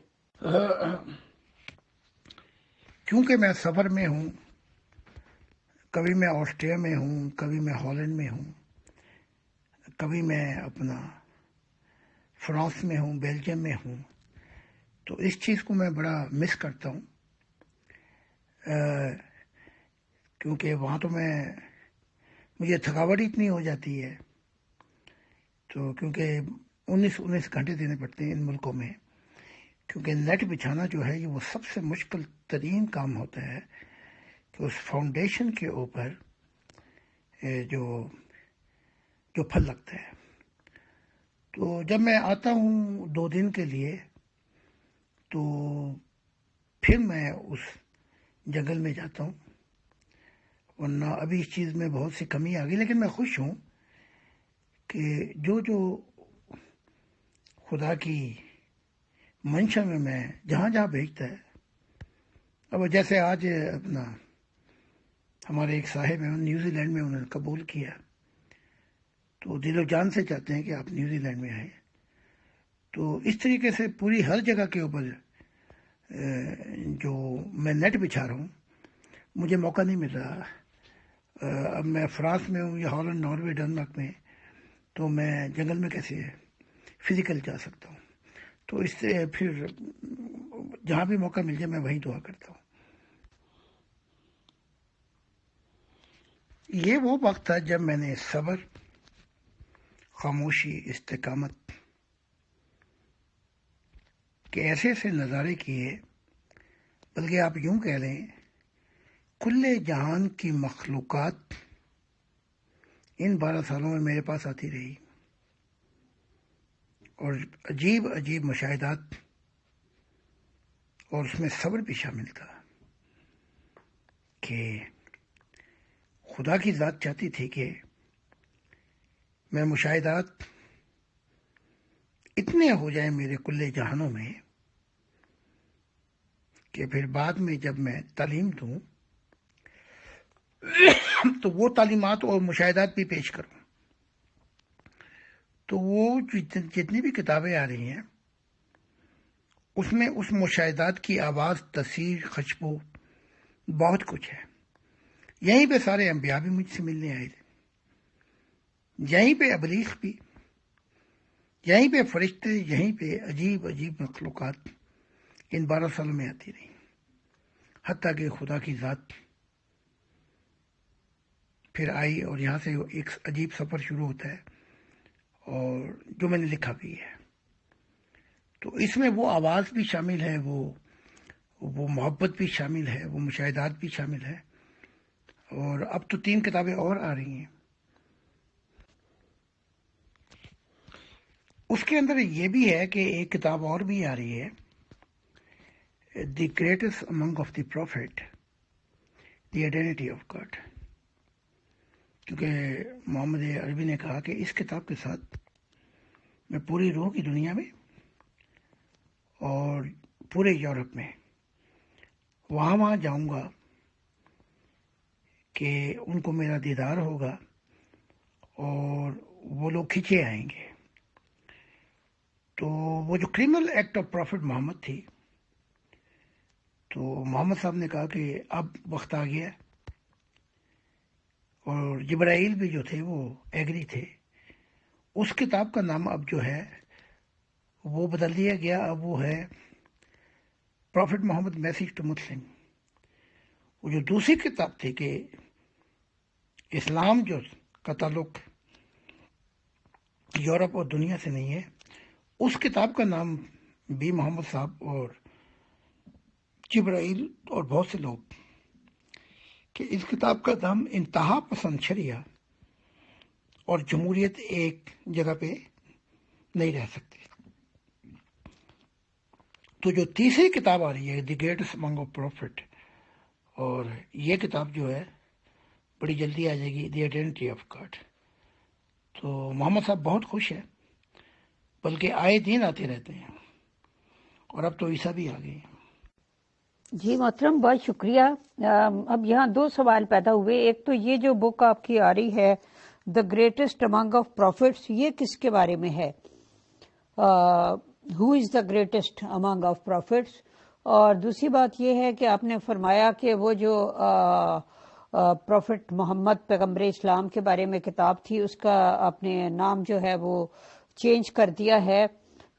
کیونکہ میں سفر میں ہوں، کبھی میں آسٹریا میں ہوں، کبھی میں ہالینڈ میں ہوں، کبھی میں اپنا فرانس میں ہوں، بیلجیم میں ہوں، تو اس چیز کو میں بڑا مس کرتا ہوں. کیونکہ وہاں تو مجھے تھکاوٹ اتنی ہو جاتی ہے، تو کیونکہ 19 گھنٹے دینے پڑتے ہیں ان ملکوں میں، کیونکہ نیٹ بچھانا جو ہے یہ وہ سب سے مشکل ترین کام ہوتا ہے کہ اس فاؤنڈیشن کے اوپر جو پھل لگتا ہے. تو جب میں آتا ہوں 2 دن کے لیے تو پھر میں اس جنگل میں جاتا ہوں، ورنہ ابھی اس چیز میں بہت سی کمی آ گئی. لیکن میں خوش ہوں کہ جو خدا کی منشا میں جہاں جہاں بھیجتا ہے. اب جیسے آج اپنا ہمارے ایک صاحب ہیں نیوزی لینڈ میں، انہوں نے قبول کیا، تو دل و جان سے چاہتے ہیں کہ آپ نیوزی لینڈ میں آئیں. تو اس طریقے سے پوری ہر جگہ کے اوپر جو میں نیٹ بچھا رہا ہوں مجھے موقع نہیں مل رہا. اب میں فرانس میں ہوں یا ہالینڈ، ناروے، ڈنمارک میں، تو میں جنگل میں کیسے فزیکل جا سکتا ہوں. تو اس سے پھر جہاں بھی موقع مل جائے میں وہیں دعا کرتا ہوں. یہ وہ وقت تھا جب میں نے صبر، خاموشی، استقامت کے ایسے ایسے نظارے کیے، بلکہ آپ یوں کہہ لیں کل جہان کی مخلوقات ان 12 سالوں میں میرے پاس آتی رہی اور عجیب عجیب مشاہدات، اور اس میں صبر بھی شامل تھا کہ خدا کی ذات چاہتی تھی کہ میں مشاہدات اتنے ہو جائیں میرے کل جہانوں میں کہ پھر بعد میں جب میں تعلیم دوں تو وہ تعلیمات اور مشاہدات بھی پیش کروں. تو وہ جتنی بھی کتابیں آ رہی ہیں اس میں اس مشاہدات کی آواز، تاثیر، خوشبو بہت کچھ ہے. یہیں پہ سارے انبیاء بھی مجھ سے ملنے آئے تھے، یہیں پہ ابلیغ بھی، یہیں پہ فرشتے، یہیں پہ عجیب عجیب مخلوقات ان 12 سالوں میں آتی رہی. حتیٰ کہ خدا کی ذات پھر آئی اور یہاں سے ایک عجیب سفر شروع ہوتا ہے، اور جو میں نے لکھا بھی ہے. تو اس میں وہ آواز بھی شامل ہے، وہ محبت بھی شامل ہے، وہ مشاہدات بھی شامل ہے. اور اب تو 3 کتابیں اور آ رہی ہیں. اس کے اندر یہ بھی ہے کہ ایک کتاب اور بھی آ رہی ہے، the greatest among of the prophet, the identity of God. کیونکہ محمد عربی نے کہا کہ اس کتاب کے ساتھ میں پوری روح کی دنیا میں اور پورے یورپ میں وہاں جاؤں گا کہ ان کو میرا دیدار ہوگا اور وہ لوگ کھینچے آئیں گے. تو وہ جو کرمنل ایکٹ آف پروفٹ محمد تھی، تو محمد صاحب نے کہا کہ اب وقت آ گیا، اور جبرائیل بھی جو تھے وہ ایگری تھے. اس کتاب کا نام اب جو ہے وہ بدل دیا گیا، اب وہ ہے پروفٹ محمد میسیج ٹو مسلم. وہ جو دوسری کتاب تھی کہ اسلام جو کا تعلق یورپ اور دنیا سے نہیں ہے، اس کتاب کا نام بھی محمد صاحب اور جبرائیل اور بہت سے لوگ کہ اس کتاب کا نام انتہا پسند شریعہ اور جمہوریت ایک جگہ پہ نہیں رہ سکتی. تو جو تیسری کتاب آ رہی ہے، the greatest among of prophet, اور یہ کتاب جو ہے بڑی جلدی آ جائے گی، دی آئیڈینٹی آف گاڈ. تو محمد صاحب بہت خوش ہیں، بلکہ آئے دن آتے رہتے ہیں، اور اب تو عیسیٰ بھی آ گئے ہیں. جی محترم، بہت شکریہ. اب یہاں 2 سوال پیدا ہوئے. ایک تو یہ جو بک آپ کی آ رہی ہے the greatest among of prophets, یہ کس کے بارے میں ہے؟ Who is the greatest among of prophets? اور دوسری بات یہ ہے کہ آپ نے فرمایا کہ وہ جو پروفٹ محمد پیغمبر اسلام کے بارے میں کتاب تھی، اس کا آپ نے نام جو ہے وہ چینج کر دیا ہے.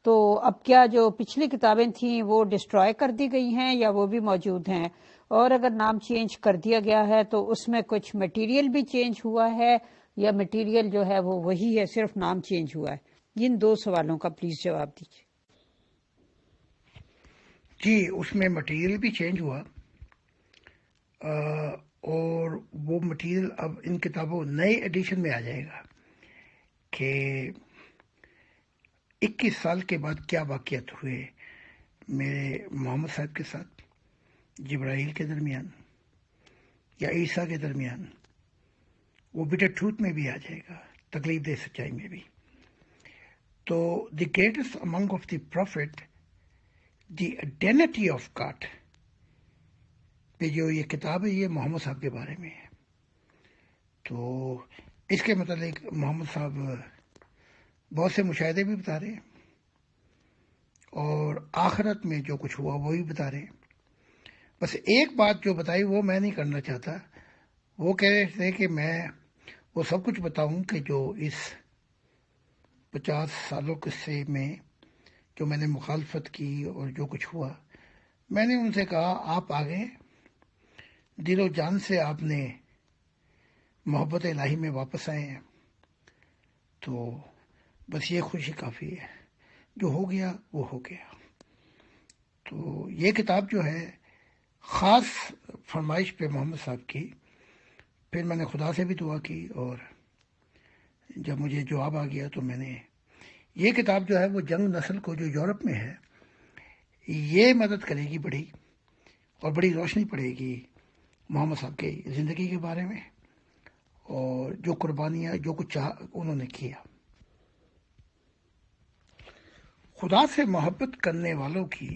تو اب کیا جو پچھلی کتابیں تھیں وہ ڈسٹرائے کر دی گئی ہیں یا وہ بھی موجود ہیں؟ اور اگر نام چینج کر دیا گیا ہے تو اس میں کچھ مٹیریل بھی چینج ہوا ہے یا مٹیریل جو ہے وہ وہی ہے، صرف نام چینج ہوا ہے؟ ان 2 سوالوں کا پلیز جواب دیجیے. جی، اس میں مٹیریل بھی چینج ہوا، اور وہ مٹیریل اب ان کتابوں نئے ایڈیشن میں آ جائے گا کہ 21 سال کے بعد کیا واقعات ہوئے میرے محمد صاحب کے ساتھ، جبرائیل کے درمیان یا عیسیٰ کے درمیان. وہ بٹر ٹروتھ میں بھی آ جائے گا، تکلیف دہ سچائی میں بھی. تو the greatest among of the prophet, the identity of God پہ جو یہ کتاب ہے، یہ محمد صاحب کے بارے میں ہے. تو اس کے متعلق محمد صاحب بہت سے مشاہدے بھی بتا رہے ہیں، اور آخرت میں جو کچھ ہوا وہ بھی بتا رہے ہیں. بس ایک بات جو بتائی وہ میں نہیں کرنا چاہتا. وہ کہہ رہے تھے کہ میں وہ سب کچھ بتاؤں کہ جو اس 50 سالوں قصے میں جو میں نے مخالفت کی اور جو کچھ ہوا. میں نے ان سے کہا آپ آگے دل و جان سے آپ نے محبت الہی میں واپس آئے ہیں، تو بس یہ خوشی کافی ہے. جو ہو گیا وہ ہو گیا. تو یہ کتاب جو ہے خاص فرمائش پہ محمد صاحب کی. پھر میں نے خدا سے بھی دعا کی، اور جب مجھے جواب آ گیا تو میں نے یہ کتاب جو ہے وہ جنگ نسل کو جو یورپ میں ہے یہ مدد کرے گی بڑی، اور بڑی روشنی پڑے گی محمد صاحب کی زندگی کے بارے میں، اور جو قربانیاں جو کچھ انہوں نے کیا. خدا سے محبت کرنے والوں کی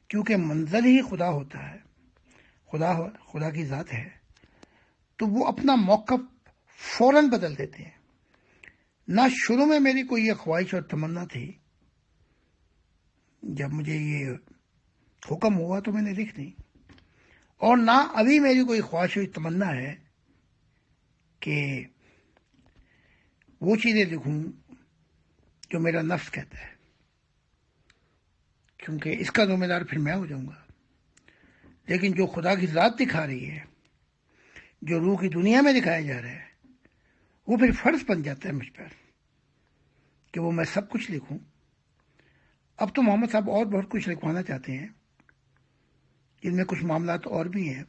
کیونکہ منزل ہی خدا ہوتا ہے، خدا کی ذات ہے، تو وہ اپنا موقف فوراً بدل دیتے ہیں. نہ شروع میں میری کوئی یہ خواہش اور تمنا تھی، جب مجھے یہ حکم ہوا تو میں نے لکھ دی، اور نہ ابھی میری کوئی خواہش اور تمنا ہے کہ وہ چیزیں لکھوں جو میرا نفس کہتا ہے، کیونکہ اس کا ذمہ دار پھر میں ہو جاؤں گا. لیکن جو خدا کی ذات دکھا رہی ہے، جو روح کی دنیا میں دکھایا جا رہا ہے، وہ پھر فرض بن جاتا ہے مجھ پر کہ وہ میں سب کچھ لکھوں۔ اب تو محمد صاحب اور بہت کچھ لکھوانا چاہتے ہیں، جن میں کچھ معاملات اور بھی ہیں۔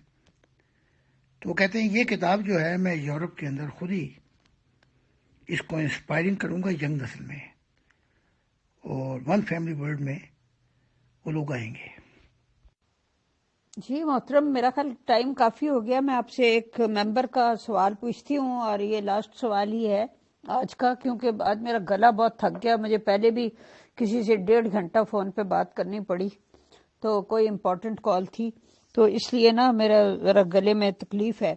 تو وہ کہتے ہیں یہ کتاب جو ہے میں یورپ کے اندر خود ہی اس کو انسپائرنگ کروں گا ینگ نسل میں، اور ون فیملی ورلڈ میں وہ لوگ آئیں گے۔ جی محترم، میرا خیال ٹائم کافی ہو گیا، میں آپ سے ایک ممبر کا سوال پوچھتی ہوں، اور یہ لاسٹ سوال ہی ہے آج کا، کیونکہ آج میرا گلا بہت تھک گیا، مجھے پہلے بھی کسی سے 1.5 گھنٹہ فون پہ بات کرنی پڑی، تو کوئی امپورٹنٹ کال تھی، تو اس لیے نا میرا ذرا گلے میں تکلیف ہے،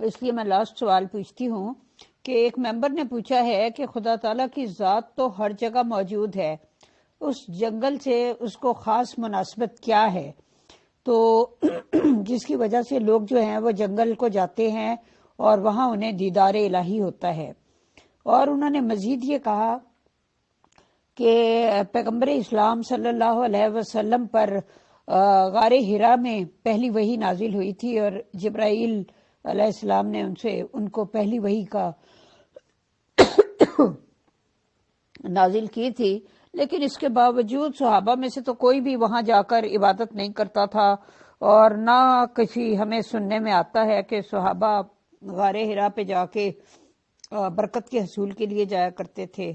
اس لیے میں لاسٹ سوال پوچھتی ہوں کہ ایک ممبر نے پوچھا ہے کہ خدا تعالیٰ کی ذات تو ہر جگہ موجود ہے، اس جنگل سے اس کو خاص مناسبت کیا ہے؟ تو جس کی وجہ سے لوگ جو ہیں وہ جنگل کو جاتے ہیں اور وہاں انہیں دیدار الہی ہوتا ہے۔ اور انہوں نے مزید یہ کہا کہ پیغمبر اسلام صلی اللہ علیہ وسلم پر غار حرا میں پہلی وحی نازل ہوئی تھی، اور جبرائیل علیہ السلام نے ان کو پہلی وحی کا نازل کی تھی، لیکن اس کے باوجود صحابہ میں سے تو کوئی بھی وہاں جا کر عبادت نہیں کرتا تھا، اور نہ کسی ہمیں سننے میں آتا ہے کہ صحابہ غار حرا پہ جا کے برکت کے حصول کے لیے جایا کرتے تھے۔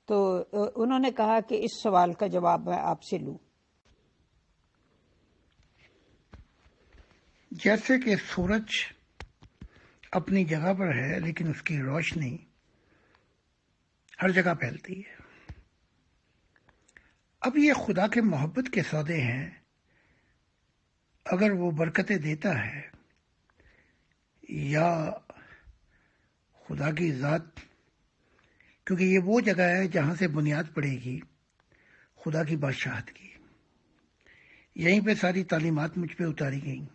تو انہوں نے کہا کہ اس سوال کا جواب میں آپ سے لوں۔ جیسے کہ سورج اپنی جگہ پر ہے لیکن اس کی روشنی ہر جگہ پھیلتی ہے۔ اب یہ خدا کے محبت کے سودے ہیں، اگر وہ برکتیں دیتا ہے یا خدا کی ذات، کیونکہ یہ وہ جگہ ہے جہاں سے بنیاد پڑے گی خدا کی بادشاہت کی، یہیں پہ ساری تعلیمات مجھ پہ اتاری گئیں،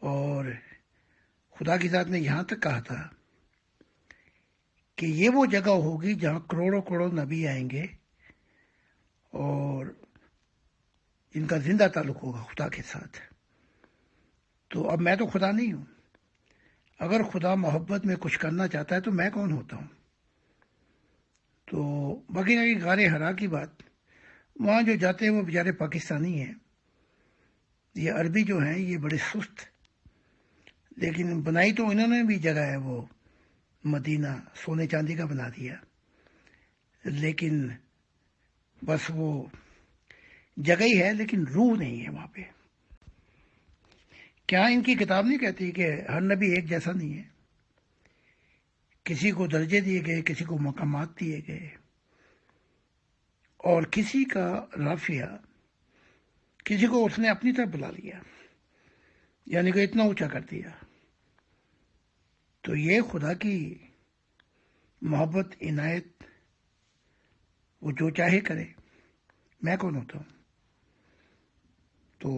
اور خدا کی ذات نے یہاں تک کہا تھا کہ یہ وہ جگہ ہوگی جہاں کروڑوں کروڑوں نبی آئیں گے اور ان کا زندہ تعلق ہوگا خدا کے ساتھ۔ تو اب میں تو خدا نہیں ہوں، اگر خدا محبت میں کچھ کرنا چاہتا ہے تو میں کون ہوتا ہوں؟ تو باقی رہی غار حرا کی بات، وہاں جو جاتے ہیں وہ بیچارے پاکستانی ہیں، یہ عربی جو ہیں یہ بڑے سست، لیکن بنائی تو انہوں نے بھی جگہ ہے، وہ مدینہ سونے چاندی کا بنا دیا، لیکن بس وہ جگہ ہی ہے لیکن روح نہیں ہے وہاں پہ۔ کیا ان کی کتاب نہیں کہتی کہ ہر نبی ایک جیسا نہیں ہے؟ کسی کو درجے دیے گئے، کسی کو مقامات دیے گئے، اور کسی کا رافعہ، کسی کو اس نے اپنی طرف بلا لیا، یعنی کہ اتنا اونچا کر دیا۔ تو یہ خدا کی محبت، عنایت، وہ جو چاہے کرے، میں کون ہوتا ہوں؟ تو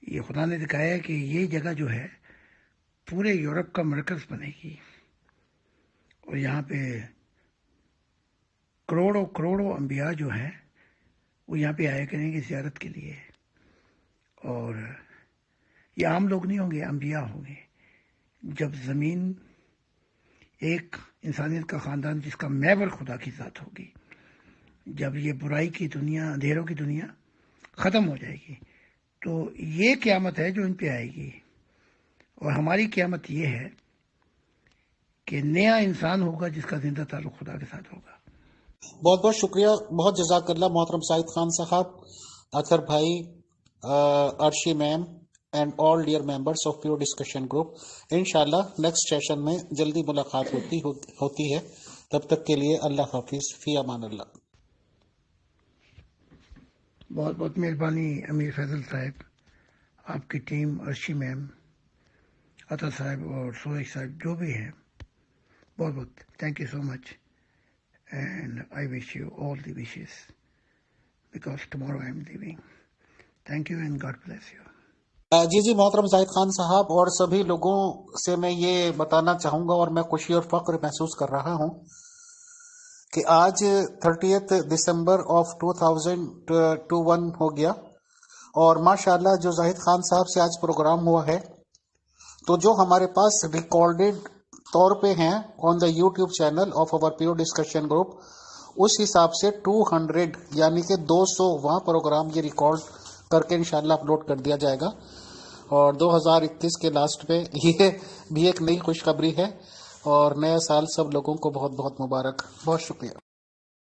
یہ خدا نے دکھایا ہے کہ یہ جگہ جو ہے پورے یورپ کا مرکز بنے گی، اور یہاں پہ کروڑوں کروڑوں انبیاء جو ہیں وہ یہاں پہ آیا کریں گے زیارت کے لیے، اور یہ عام لوگ نہیں ہوں گے، انبیاء ہوں گے۔ جب زمین ایک انسانیت کا خاندان جس کا محور خدا کی ذات ہوگی، جب یہ برائی کی دنیا، اندھیروں کی دنیا ختم ہو جائے گی، تو یہ قیامت ہے جو ان پہ آئے گی، اور ہماری قیامت یہ ہے کہ نیا انسان ہوگا جس کا زندہ تعلق خدا کے ساتھ ہوگا۔ بہت بہت شکریہ، بہت جزاک اللہ محترم سعید خان صاحب، اطہر بھائی، ارشی میم and all dear members of pure discussion group. انشاءاللہ نیکسٹ سیشن میں جلدی ملاقات ہوتی ہے، تب تک کے لیے اللہ حافظ، فی امان اللہ۔ بہت بہت مہربانی امیر فیضل صاحب، آپ کی ٹیم، ارشی میم، عطا صاحب اور سورج صاحب جو بھی ہیں، بہت بہت thank you so much, and I wish you all the wishes because tomorrow I am leaving. Thank you and God bless you. جی محترم زاہد خان صاحب اور سبھی لوگوں سے میں یہ بتانا چاہوں گا، اور میں خوشی اور فخر محسوس کر رہا ہوں کہ آج 30 دسمبر آف 2021 ہو گیا، اور ماشاءاللہ جو زاہد خان صاحب سے آج پروگرام ہوا ہے، تو جو ہمارے پاس ریکارڈڈ طور پہ ہیں on the YouTube channel of over pure discussion group, اس حساب سے 200 یعنی کہ 200 وہاں پروگرام یہ ریکارڈ کر کے انشاءاللہ اپلوڈ کر دیا جائے گا. اور 2021 کے لاسٹ پہ یہ بھی ایک نئی خوشخبری ہے، اور نیا سال سب لوگوں کو بہت بہت مبارک. بہت شکریہ.